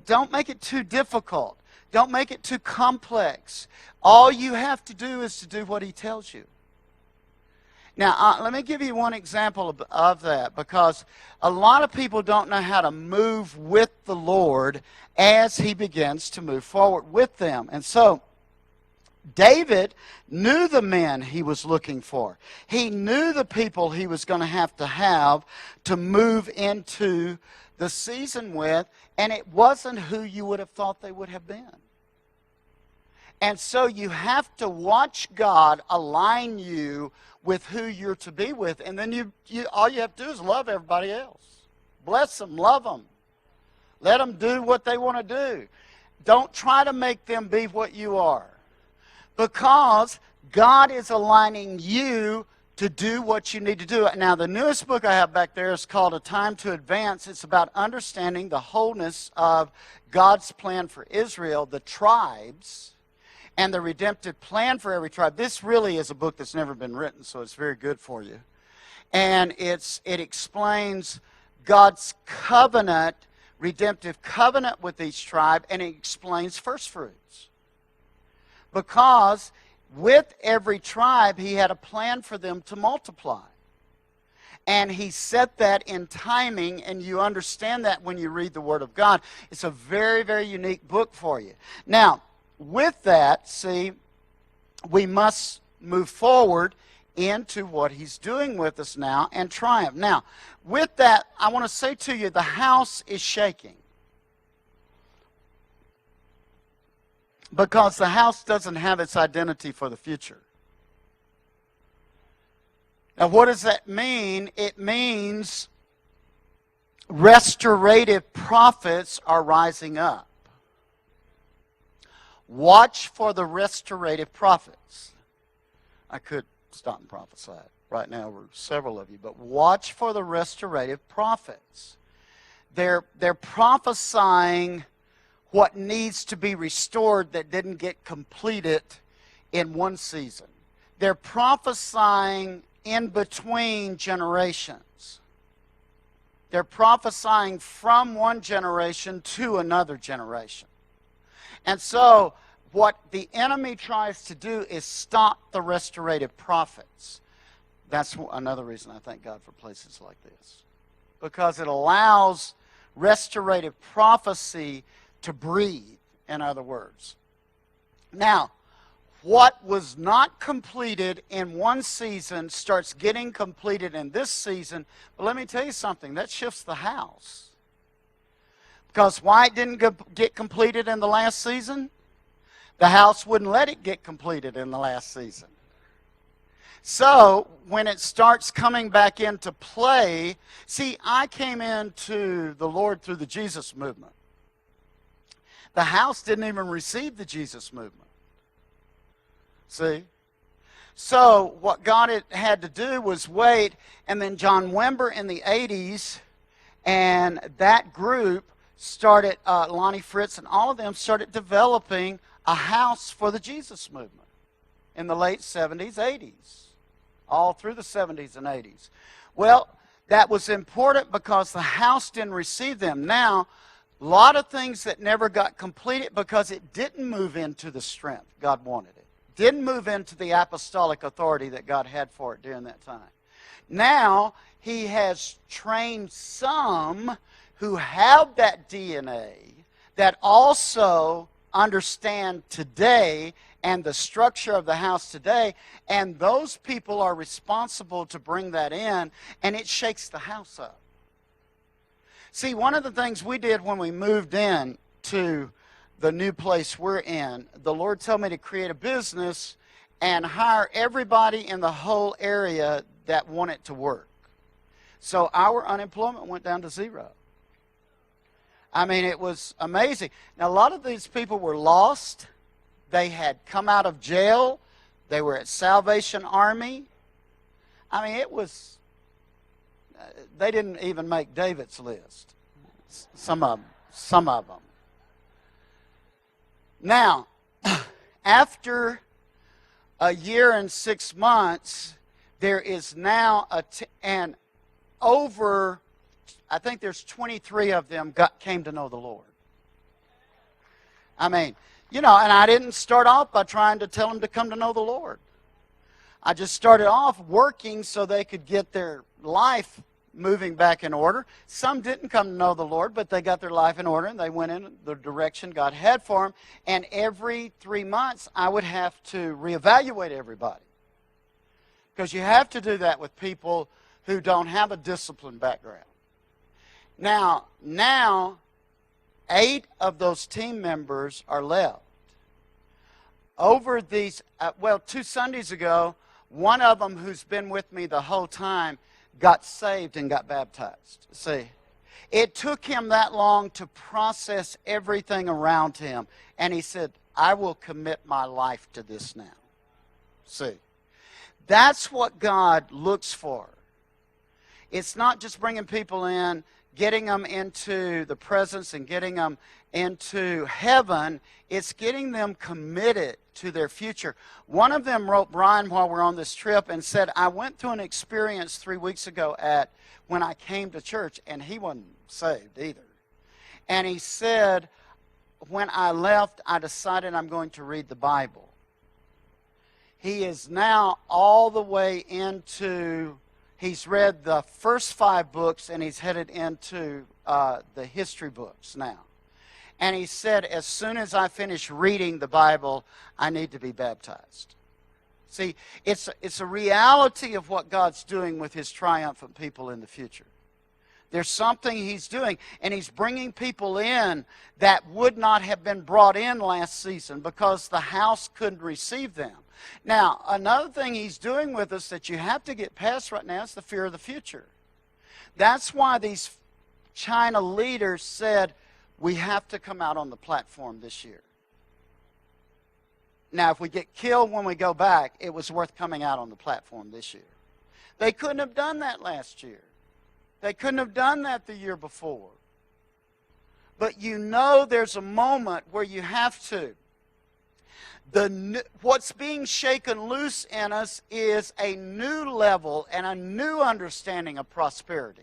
don't make it too difficult. Don't make it too complex. All you have to do is to do what he tells you. Now, let me give you one example of that, because a lot of people don't know how to move with the Lord as he begins to move forward with them. And so, David knew the men he was looking for. He knew the people he was going to have to move into the season with, and it wasn't who you would have thought they would have been. And so you have to watch God align you with who you're to be with, and then all you have to do is love everybody else. Bless them, love them. Let them do what they want to do. Don't try to make them be what you are, because God is aligning you to do what you need to do. Now, the newest book I have back there is called A Time to Advance. It's about understanding the wholeness of God's plan for Israel, the tribes, and the redemptive plan for every tribe. This really is a book that's never been written, so it's very good for you. And it explains God's covenant, redemptive covenant with each tribe, and it explains first fruits. Because with every tribe, he had a plan for them to multiply. And he set that in timing, and you understand that when you read the Word of God. It's a very, very unique book for you. Now, with that, see, we must move forward into what he's doing with us now and triumph. Now, with that, I want to say to you, the house is shaking. Because the house doesn't have its identity for the future. Now, what does that mean? It means restorative prophets are rising up. Watch for the restorative prophets. I could stop and prophesy right now over several of you, but watch for the restorative prophets. They're prophesying what needs to be restored that didn't get completed in one season. They're prophesying in between generations. They're prophesying from one generation to another generation. And so, what the enemy tries to do is stop the restorative prophets. That's another reason I thank God for places like this. Because it allows restorative prophecy to breathe, in other words. Now, what was not completed in one season starts getting completed in this season. But let me tell you something, that shifts the house. Because why it didn't get completed in the last season? The house wouldn't let it get completed in the last season. So, when it starts coming back into play, see, I came into the Lord through the Jesus movement. The house didn't even receive the Jesus movement. See? So, what God had to do was wait, and then John Wimber in the 80s and that group started, Lonnie Fritz and all of them started developing a house for the Jesus movement in the late 70s, 80s, all through the 70s and 80s. Well, that was important because the house didn't receive them. Now, a lot of things that never got completed because it didn't move into the strength God wanted it. Didn't move into the apostolic authority that God had for it during that time. Now, he has trained some who have that DNA that also understand today and the structure of the house today, and those people are responsible to bring that in, and it shakes the house up. See, one of the things we did when we moved in to the new place we're in, the Lord told me to create a business and hire everybody in the whole area that wanted to work. So our unemployment went down to 0. I mean, it was amazing. Now, a lot of these people were lost. They had come out of jail. They were at Salvation Army. I mean, it was, they didn't even make David's list. Some of them. Now, after a year and 6 months, there is now I think there's 23 of them came to know the Lord. I mean, and I didn't start off by trying to tell them to come to know the Lord. I just started off working so they could get their life moving back in order. Some didn't come to know the Lord, but they got their life in order, and they went in the direction God had for them. And every 3 months, I would have to reevaluate everybody. Because you have to do that with people who don't have a disciplined background. Now, 8 of those team members are left. Over these, 2 Sundays ago, one of them who's been with me the whole time got saved and got baptized. See, it took him that long to process everything around him. And he said, I will commit my life to this now. See, that's what God looks for. It's not just bringing people in, getting them into the presence and getting them into heaven. It's getting them committed to their future. One of them wrote Brian while we're on this trip and said, I went through an experience 3 weeks ago when I came to church, and he wasn't saved either. And he said, when I left, I decided I'm going to read the Bible. He is now all the way into, he's read the first 5 books, and he's headed into the history books now. And he said, as soon as I finish reading the Bible, I need to be baptized. See, it's a reality of what God's doing with his triumphant people in the future. There's something he's doing, and he's bringing people in that would not have been brought in last season because the house couldn't receive them. Now, another thing he's doing with us that you have to get past right now is the fear of the future. That's why these China leaders said, we have to come out on the platform this year. Now, if we get killed when we go back, it was worth coming out on the platform this year. They couldn't have done that last year. They couldn't have done that the year before. But there's a moment where you have to. What's being shaken loose in us is a new level and a new understanding of prosperity.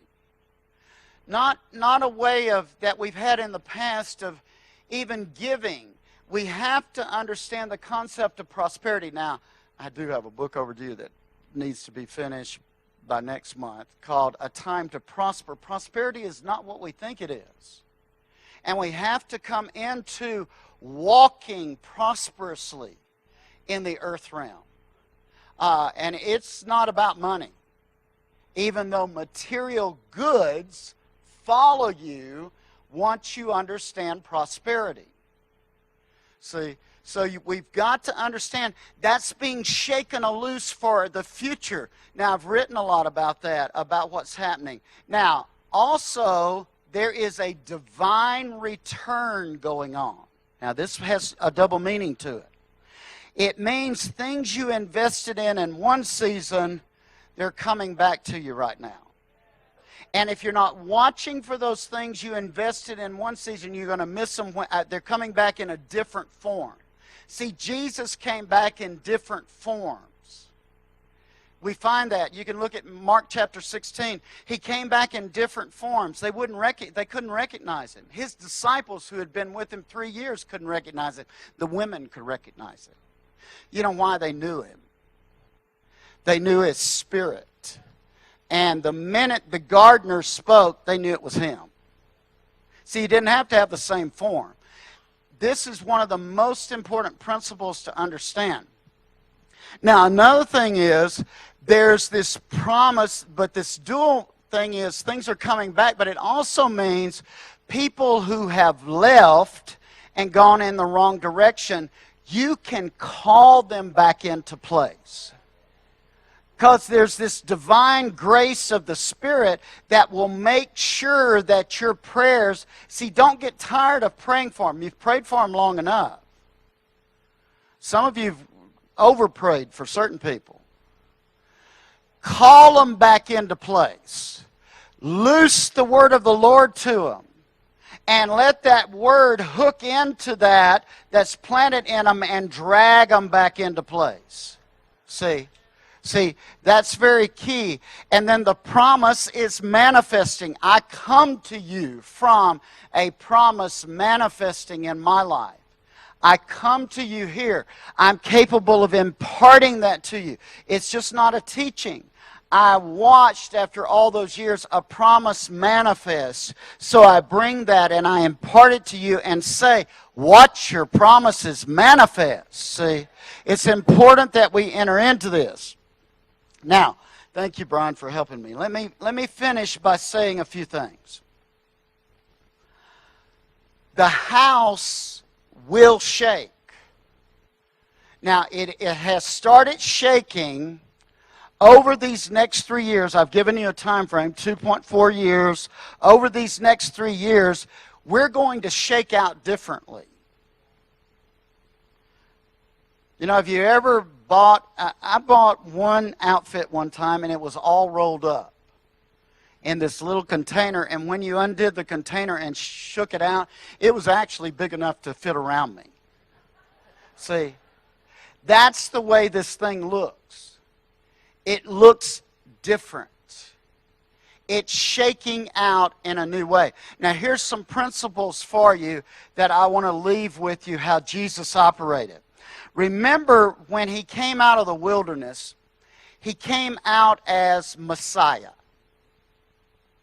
Not a way of that we've had in the past of even giving. We have to understand the concept of prosperity. Now, I do have a book overdue that needs to be finished by next month called A Time to Prosper. Prosperity is not what we think it is. And we have to come into walking prosperously in the earth realm. And it's not about money. Even though material goods follow you once you understand prosperity. See, so we've got to understand that's being shaken loose for the future. Now, I've written a lot about that, about what's happening. Now, also, there is a divine return going on. Now, this has a double meaning to it. It means things you invested in one season, they're coming back to you right now. And if you're not watching for those things you invested in one season, you're going to miss them when they're coming back in a different form. See, Jesus came back in different forms. We find that. You can look at Mark chapter 16. He came back in different forms. They couldn't recognize him. His disciples who had been with him 3 years couldn't recognize him. The women could recognize him. You know why? They knew him. They knew his spirit. And the minute the gardener spoke, they knew it was him. See, he didn't have to have the same form. This is one of the most important principles to understand. Now, another thing is, there's this promise, but this dual thing is things are coming back, but it also means people who have left and gone in the wrong direction, you can call them back into place. Because there's this divine grace of the Spirit that will make sure that your prayers... See, don't get tired of praying for them. You've prayed for them long enough. Some of you have over-prayed for certain people. Call them back into place. Loose the word of the Lord to them. And let that word hook into that's planted in them and drag them back into place. See, that's very key. And then the promise is manifesting. I come to you from a promise manifesting in my life. I come to you here. I'm capable of imparting that to you. It's just not a teaching. I watched, after all those years, a promise manifest. So I bring that and I impart it to you and say, watch your promises manifest. See, it's important that we enter into this. Now, thank you, Brian, for helping me. Let me finish by saying a few things. The house will shake. Now, it has started shaking over these next 3 years. I've given you a time frame, 2.4 years. Over these next 3 years, we're going to shake out differently. You know, have you ever I bought one outfit one time, and it was all rolled up in this little container, and when you undid the container and shook it out, it was actually big enough to fit around me. See, that's the way this thing looks. It looks different. It's shaking out in a new way. Now, here's some principles for you that I want to leave with you, how Jesus operated. Remember, when he came out of the wilderness, he came out as Messiah.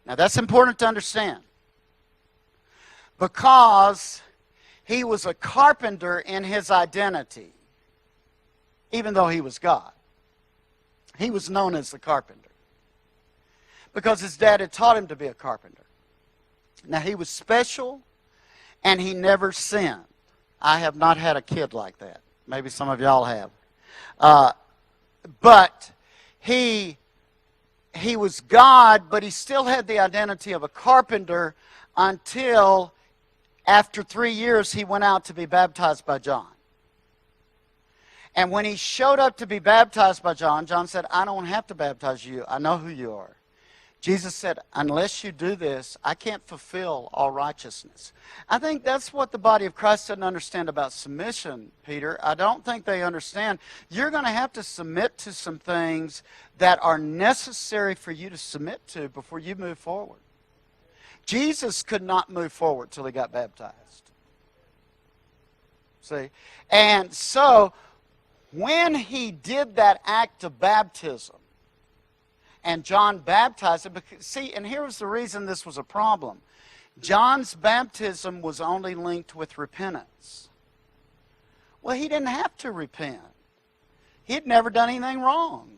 Now, that's important to understand. Because he was a carpenter in his identity, even though he was God. He was known as the carpenter. Because his dad had taught him to be a carpenter. Now, he was special, and he never sinned. I have not had a kid like that. Maybe some of y'all have. But he was God, but he still had the identity of a carpenter until after 3 years he went out to be baptized by John. And when he showed up to be baptized by John, John said, I don't have to baptize you. I know who you are. Jesus said, unless you do this, I can't fulfill all righteousness. I think that's what the body of Christ doesn't understand about submission, Peter. I don't think they understand. You're going to have to submit to some things that are necessary for you to submit to before you move forward. Jesus could not move forward till he got baptized. See? And so, when he did that act of baptism, and John baptized him. See, and here was the reason this was a problem. John's baptism was only linked with repentance. Well, he didn't have to repent. He had never done anything wrong.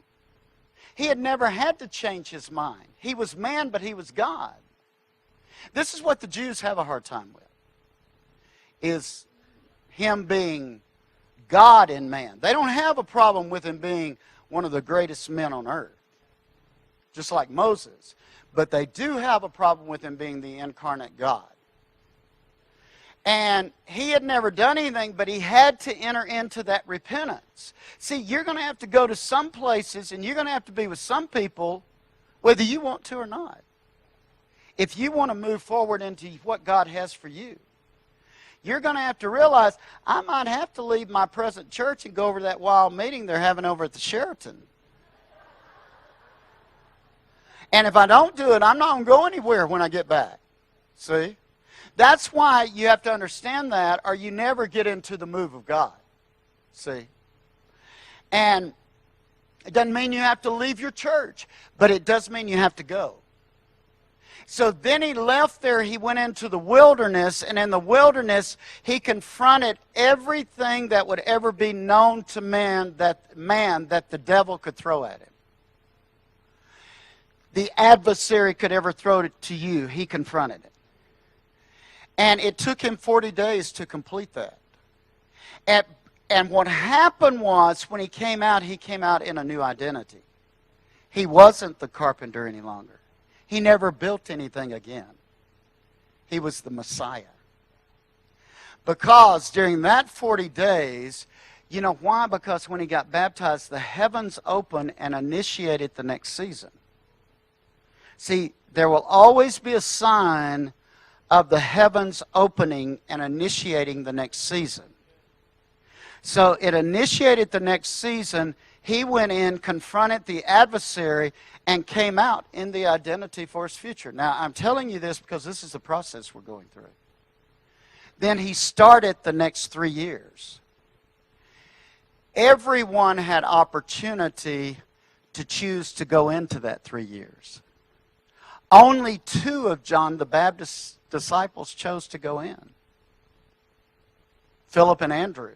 He had never had to change his mind. He was man, but he was God. This is what the Jews have a hard time with, is him being God in man. They don't have a problem with him being one of the greatest men on earth, just like Moses. But they do have a problem with him being the incarnate God. And he had never done anything, but he had to enter into that repentance. See, you're going to have to go to some places, and you're going to have to be with some people, whether you want to or not. If you want to move forward into what God has for you, you're going to have to realize, I might have to leave my present church and go over to that wild meeting they're having over at the Sheraton. And if I don't do it, I'm not going to go anywhere when I get back. See? That's why you have to understand that, or you never get into the move of God. See? And it doesn't mean you have to leave your church, but it does mean you have to go. So then he left there, he went into the wilderness, and in the wilderness he confronted everything that would ever be known to man that the devil could throw at him. The adversary could ever throw it to you, he confronted it. And it took him 40 days to complete that. And what happened was, when he came out in a new identity. He wasn't the carpenter any longer. He never built anything again. He was the Messiah. Because during that 40 days, you know why? Because when he got baptized, the heavens opened and initiated the next season. See, there will always be a sign of the heavens opening and initiating the next season. So it initiated the next season. He went in, confronted the adversary, and came out in the identity for his future. Now, I'm telling you this because this is the process we're going through. Then he started the next 3 years. Everyone had opportunity to choose to go into that 3 years. Only 2 of John the Baptist's disciples chose to go in. Philip and Andrew.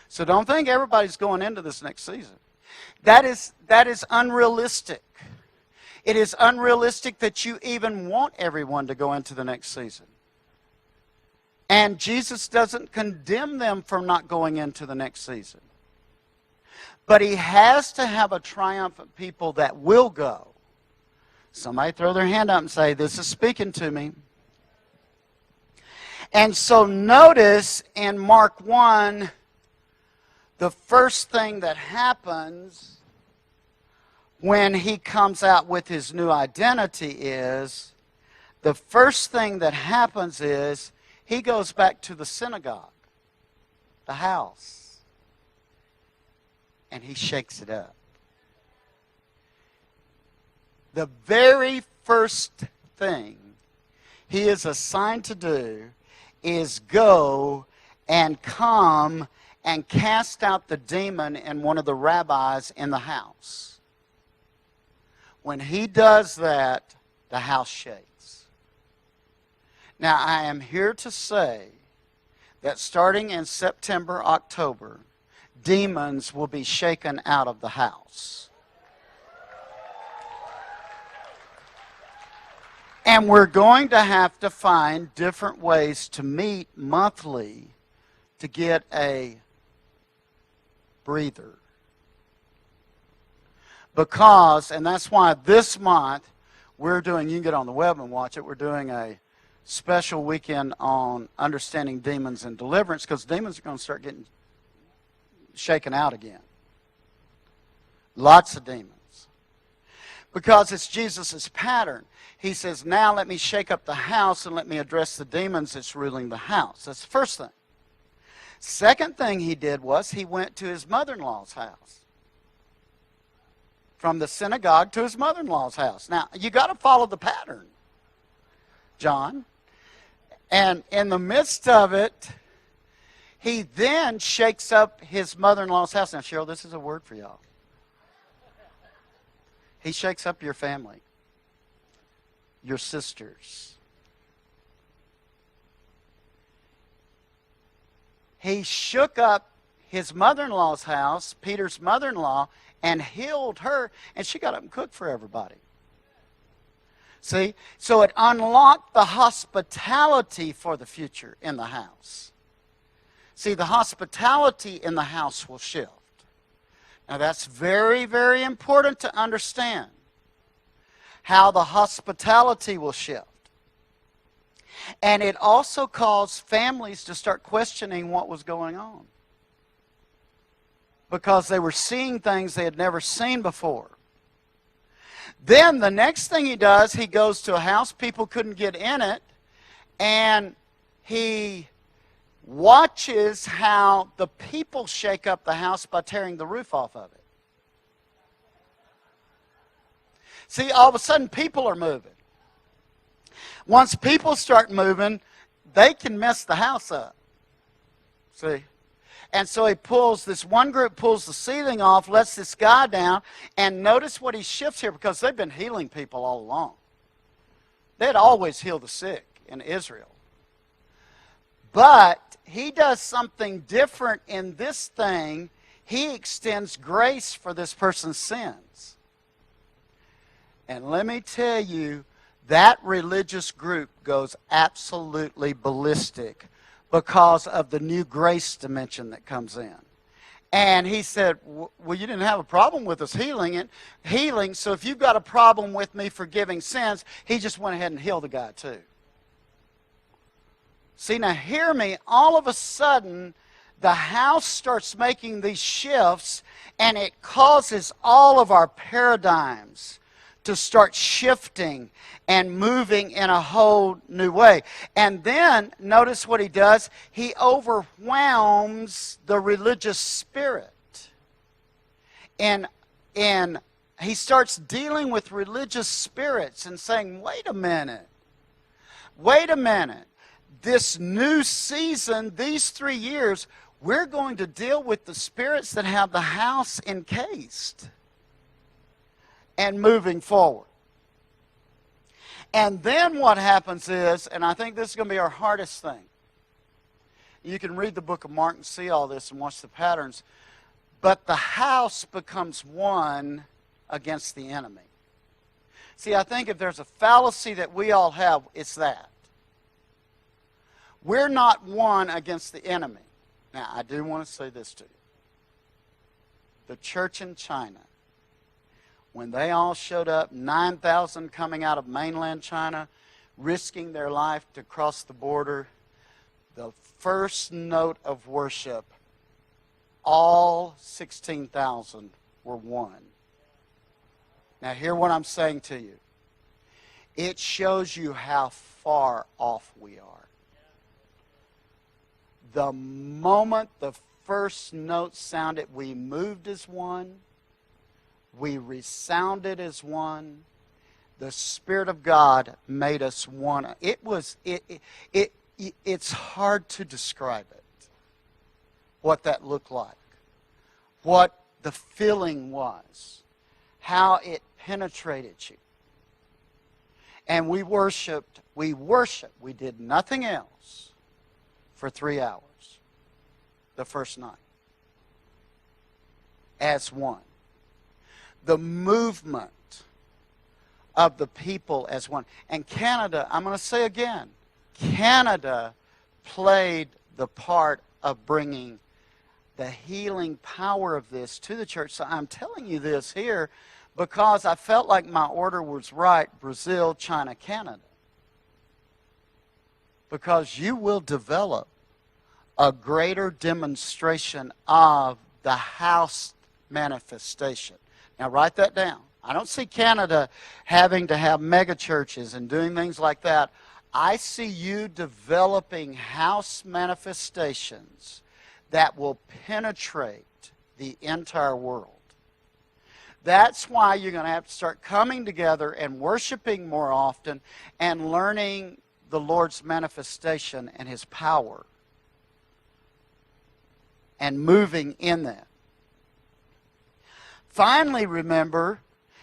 So don't think everybody's going into this next season. That is unrealistic. It is unrealistic that you even want everyone to go into the next season. And Jesus doesn't condemn them for not going into the next season. But he has to have a triumphant people that will go. Somebody throw their hand up and say, this is speaking to me. And so notice in Mark 1, the first thing that happens when he comes out with his new identity is, the first thing that happens is he goes back to the synagogue, the house, and he shakes it up. The very first thing he is assigned to do is go and come and cast out the demon in one of the rabbis in the house. When he does that, the house shakes. Now, I am here to say that starting in September, October, demons will be shaken out of the house. And we're going to have to find different ways to meet monthly to get a breather. Because, and that's why this month we're doing, you can get on the web and watch it, we're doing a special weekend on understanding demons and deliverance, because demons are going to start getting shaken out again. Lots of demons. Because it's Jesus' pattern. He says, now let me shake up the house and let me address the demons that's ruling the house. That's the first thing. Second thing he did was he went to his mother-in-law's house. From the synagogue to his mother-in-law's house. Now, you got to follow the pattern, John. And in the midst of it, he then shakes up his mother-in-law's house. Now, Cheryl, this is a word for y'all. He shakes up your family, your sisters. He shook up his mother-in-law's house, Peter's mother-in-law, and healed her, and she got up and cooked for everybody. See? So it unlocked the hospitality for the future in the house. See, the hospitality in the house will shift. Now that's very, very important to understand how the hospitality will shift. And it also caused families to start questioning what was going on. Because they were seeing things they had never seen before. Then the next thing he does, he goes to a house. People couldn't get in it. And he watches how the people shake up the house by tearing the roof off of it. See, all of a sudden, people are moving. Once people start moving, they can mess the house up. See? And so this one group pulls the ceiling off, lets this guy down, and notice what he shifts here, because they've been healing people all along. They'd always heal the sick in Israel. But he does something different in this thing. He extends grace for this person's sins. And let me tell you, that religious group goes absolutely ballistic because of the new grace dimension that comes in. And he said, well, you didn't have a problem with us healing, so if you've got a problem with me forgiving sins, he just went ahead and healed the guy too. See, now hear me, all of a sudden, the house starts making these shifts, and it causes all of our paradigms to start shifting and moving in a whole new way. And then, notice what he does. He overwhelms the religious spirit. And he starts dealing with religious spirits and saying, wait a minute. This new season, these 3 years, we're going to deal with the spirits that have the house encased and moving forward. And then what happens is, and I think this is going to be our hardest thing. You can read the book of Mark and see all this and watch the patterns. But the house becomes one against the enemy. See, I think if there's a fallacy that we all have, it's that. We're not one against the enemy. Now, I do want to say this to you. The church in China, when they all showed up, 9,000 coming out of mainland China, risking their life to cross the border, the first note of worship, all 16,000 were one. Now, hear what I'm saying to you. It shows you how far off we are. The moment the first note sounded, we moved as one. We resounded as one. The Spirit of God made us one. It's hard to describe it, what that looked like, what the feeling was, how it penetrated you. And we worshiped. We did nothing else for 3 hours the first night as one. The movement of the people as one. And Canada, I'm going to say again, Canada played the part of bringing the healing power of this to the church. So I'm telling you this here because I felt like my order was right: Brazil, China, Canada. Because you will develop a greater demonstration of the house manifestation. Now write that down. I don't see Canada having to have mega churches and doing things like that. I see you developing house manifestations that will penetrate the entire world. That's why you're going to have to start coming together and worshiping more often and learning the Lord's manifestation and His power and moving in that. Finally, remember,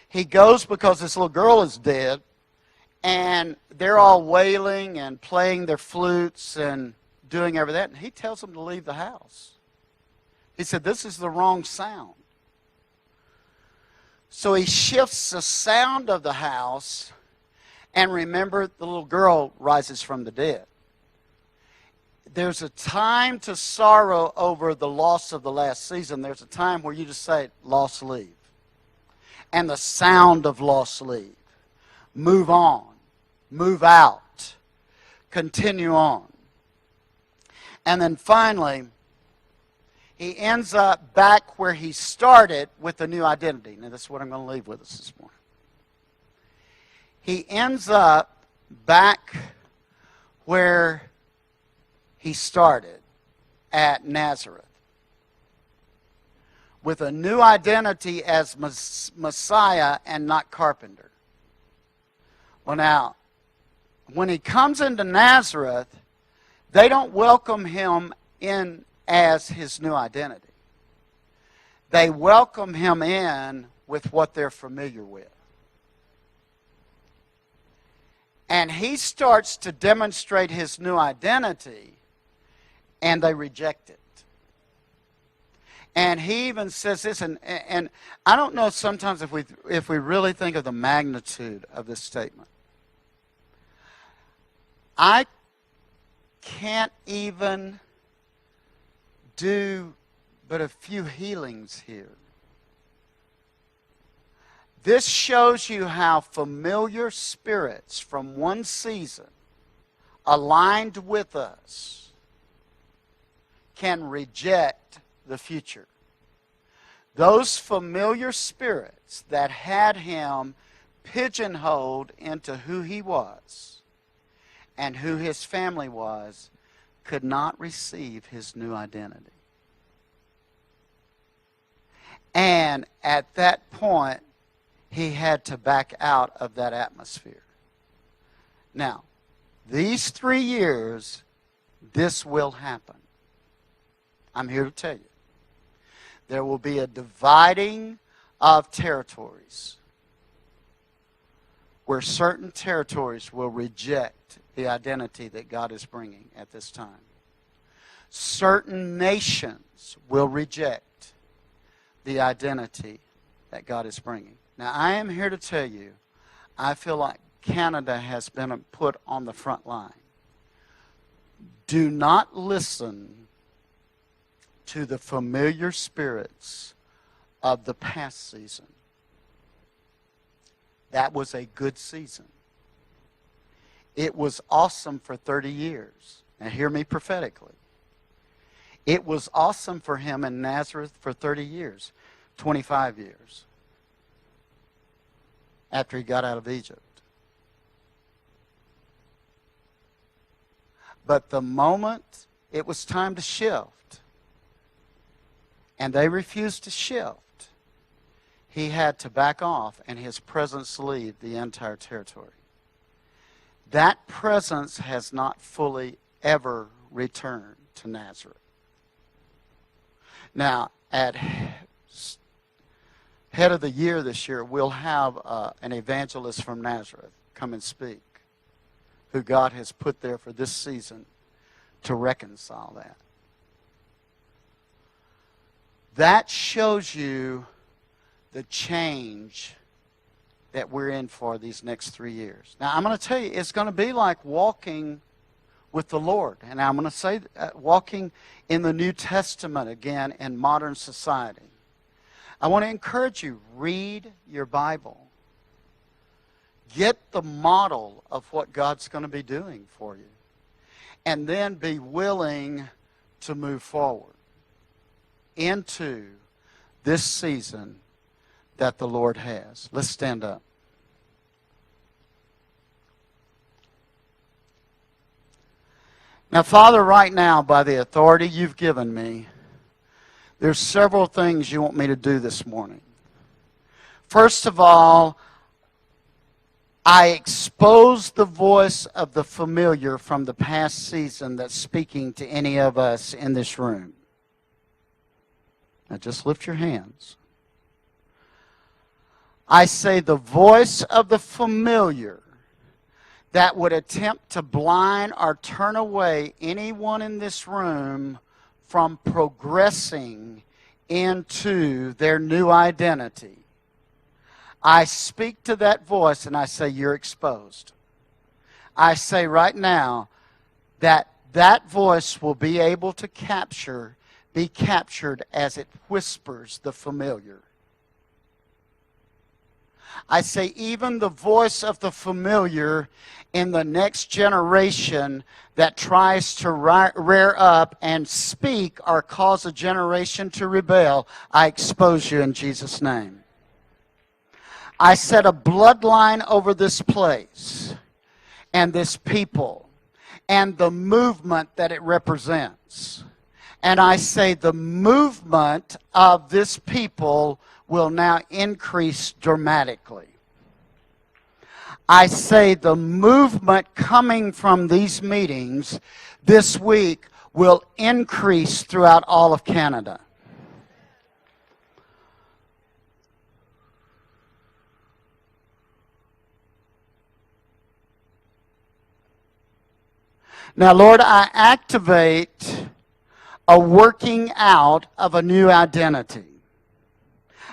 he goes because this little girl is dead, and they're all wailing and playing their flutes and doing everything. And he tells them to leave the house. He said, this is the wrong sound. So he shifts the sound of the house, and remember, the little girl rises from the dead. There's a time to sorrow over the loss of the last season. There's a time where you just say, lost leave. And the sound of lost leave. Move on. Move out. Continue on. And then finally, he ends up back where he started with a new identity. Now, this is what I'm going to leave with us this morning. he ends up back where he started, at Nazareth, with a new identity as Messiah and not carpenter. Well, now, when he comes into Nazareth, they don't welcome him in as his new identity. They welcome him in with what they're familiar with. And he starts to demonstrate his new identity, and they reject it. And he even says this, and I don't know sometimes if we really think of the magnitude of this statement. I can't even do but a few healings here. This shows you how familiar spirits from one season aligned with us can reject the future. Those familiar spirits that had him pigeonholed into who he was and who his family was could not receive his new identity. And at that point, he had to back out of that atmosphere. Now, these 3 years, this will happen. I'm here to tell you. There will be a dividing of territories where certain territories will reject the identity that God is bringing at this time. Certain nations will reject the identity that God is bringing. Now, I am here to tell you, I feel like Canada has been put on the front line. Do not listen to the familiar spirits of the past season. That was a good season. It was awesome for 30 years. Now hear me prophetically. It was awesome for him in Nazareth for 30 years, 25 years, after he got out of Egypt. But the moment it was time to shift, and they refused to shift, he had to back off and his presence leave the entire territory. That presence has not fully ever returned to Nazareth. Now, at head of the year this year, we'll have an evangelist from Nazareth come and speak, who God has put there for this season to reconcile that. That shows you the change that we're in for these next 3 years. Now, I'm going to tell you, it's going to be like walking with the Lord. And I'm going to say walking in the New Testament again in modern society. I want to encourage you, read your Bible. Get the model of what God's going to be doing for you. And then be willing to move forward into this season that the Lord has. Let's stand up. Now, Father, right now, by the authority you've given me, there's several things you want me to do this morning. First of all, I expose the voice of the familiar from the past season that's speaking to any of us in this room. Now just lift your hands. I say the voice of the familiar that would attempt to blind or turn away anyone in this room from progressing into their new identity. I speak to that voice and I say, you're exposed. I say right now that that voice will be able to be captured as it whispers the familiar. I say even the voice of the familiar in the next generation that tries to rear up and speak or cause a generation to rebel, I expose you in Jesus' name. I set a bloodline over this place and this people and the movement that it represents. And I say the movement of this people will now increase dramatically. I say the movement coming from these meetings this week will increase throughout all of Canada. Now, Lord, I activate a working out of a new identity.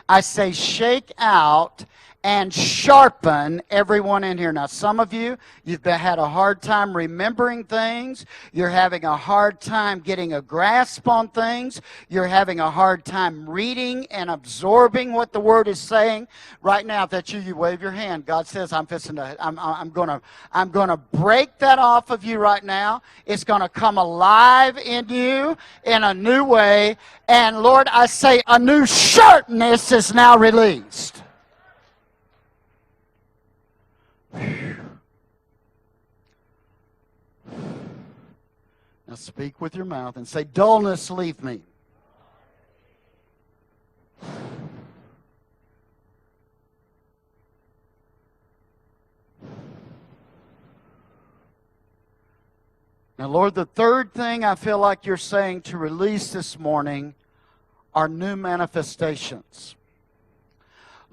I say shake out and sharpen everyone in here. Now, some of you, you've had a hard time remembering things. You're having a hard time getting a grasp on things. You're having a hard time reading and absorbing what the Word is saying. Right now, if that's you, you wave your hand. God says, I'm gonna break that off of you right now. It's gonna come alive in you in a new way. And Lord, I say a new sharpness is now released. Now speak with your mouth and say, dullness, leave me. Now, Lord, the third thing I feel like you're saying to release this morning are new manifestations.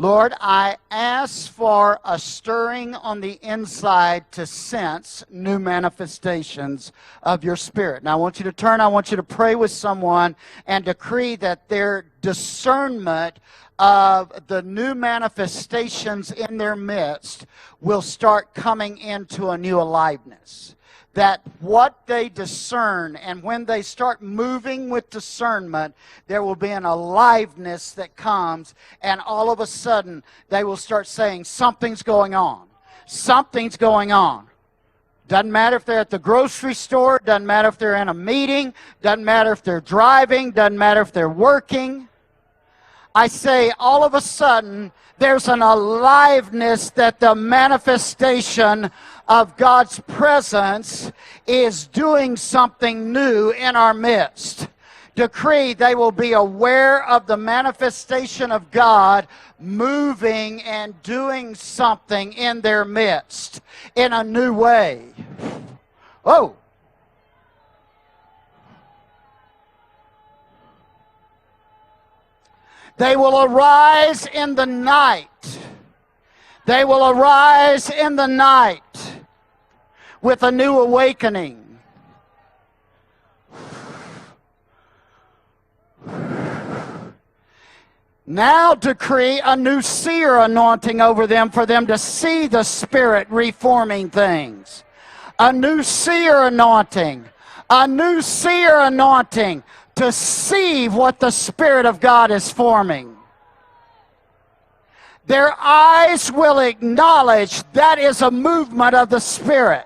Lord, I ask for a stirring on the inside to sense new manifestations of your Spirit. Now, I want you to turn, I want you to pray with someone and decree that their discernment of the new manifestations in their midst will start coming into a new aliveness. That what they discern, and when they start moving with discernment, there will be an aliveness that comes, and all of a sudden they will start saying, something's going on. Something's going on. Doesn't matter if they're at the grocery store, doesn't matter if they're in a meeting, doesn't matter if they're driving, doesn't matter if they're working. I say all of a sudden there's an aliveness that the manifestation of God's presence is doing something new in our midst. Decree they will be aware of the manifestation of God moving and doing something in their midst in a new way. Oh! They will arise in the night. They will arise in the night with a new awakening. Now decree a new seer anointing over them for them to see the Spirit reforming things. A new seer anointing. A new seer anointing to see what the Spirit of God is forming. Their eyes will acknowledge that is a movement of the Spirit.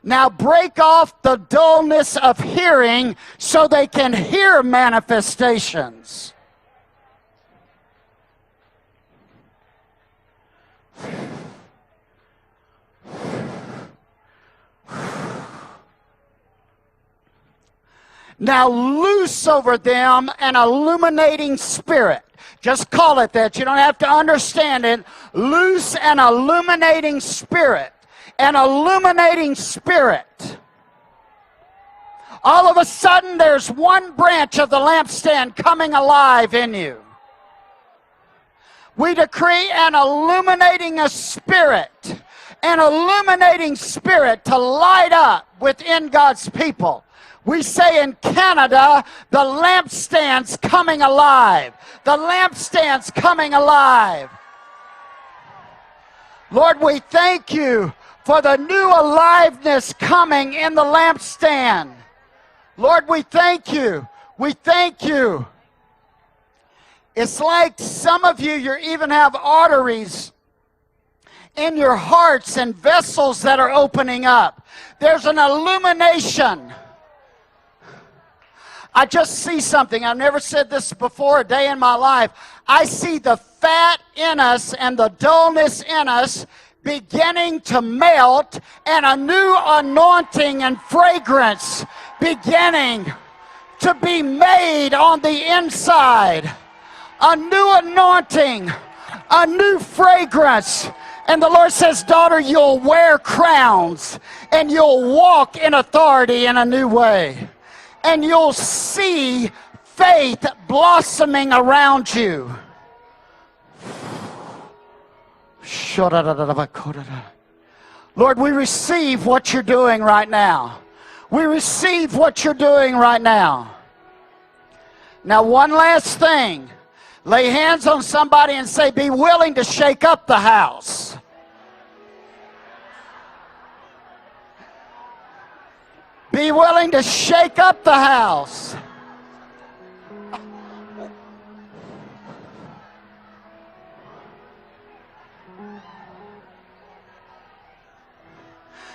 Now break off the dullness of hearing so they can hear manifestations. Now loose over them an illuminating spirit. Just call it that. You don't have to understand it. Loose an illuminating spirit. An illuminating spirit. All of a sudden there's one branch of the lampstand coming alive in you. We decree an illuminating spirit to light up within God's people. We say in Canada, the lampstand's coming alive. The lampstand's coming alive. Lord, we thank you for the new aliveness coming in the lampstand. Lord, we thank you. We thank you. It's like some of you even have arteries in your hearts and vessels that are opening up. There's an illumination. I just see something. I've never said this before a day in my life. I see the fat in us and the dullness in us beginning to melt, and a new anointing and fragrance beginning to be made on the inside. A new anointing, a new fragrance. And the Lord says, daughter, you'll wear crowns and you'll walk in authority in a new way. And you'll see faith blossoming around you. Lord, we receive what you're doing right now. We receive what you're doing right now. Now, one last thing. Lay hands on somebody and say, be willing to shake up the house. Be willing to shake up the house.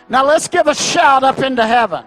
Now let's give a shout up into heaven.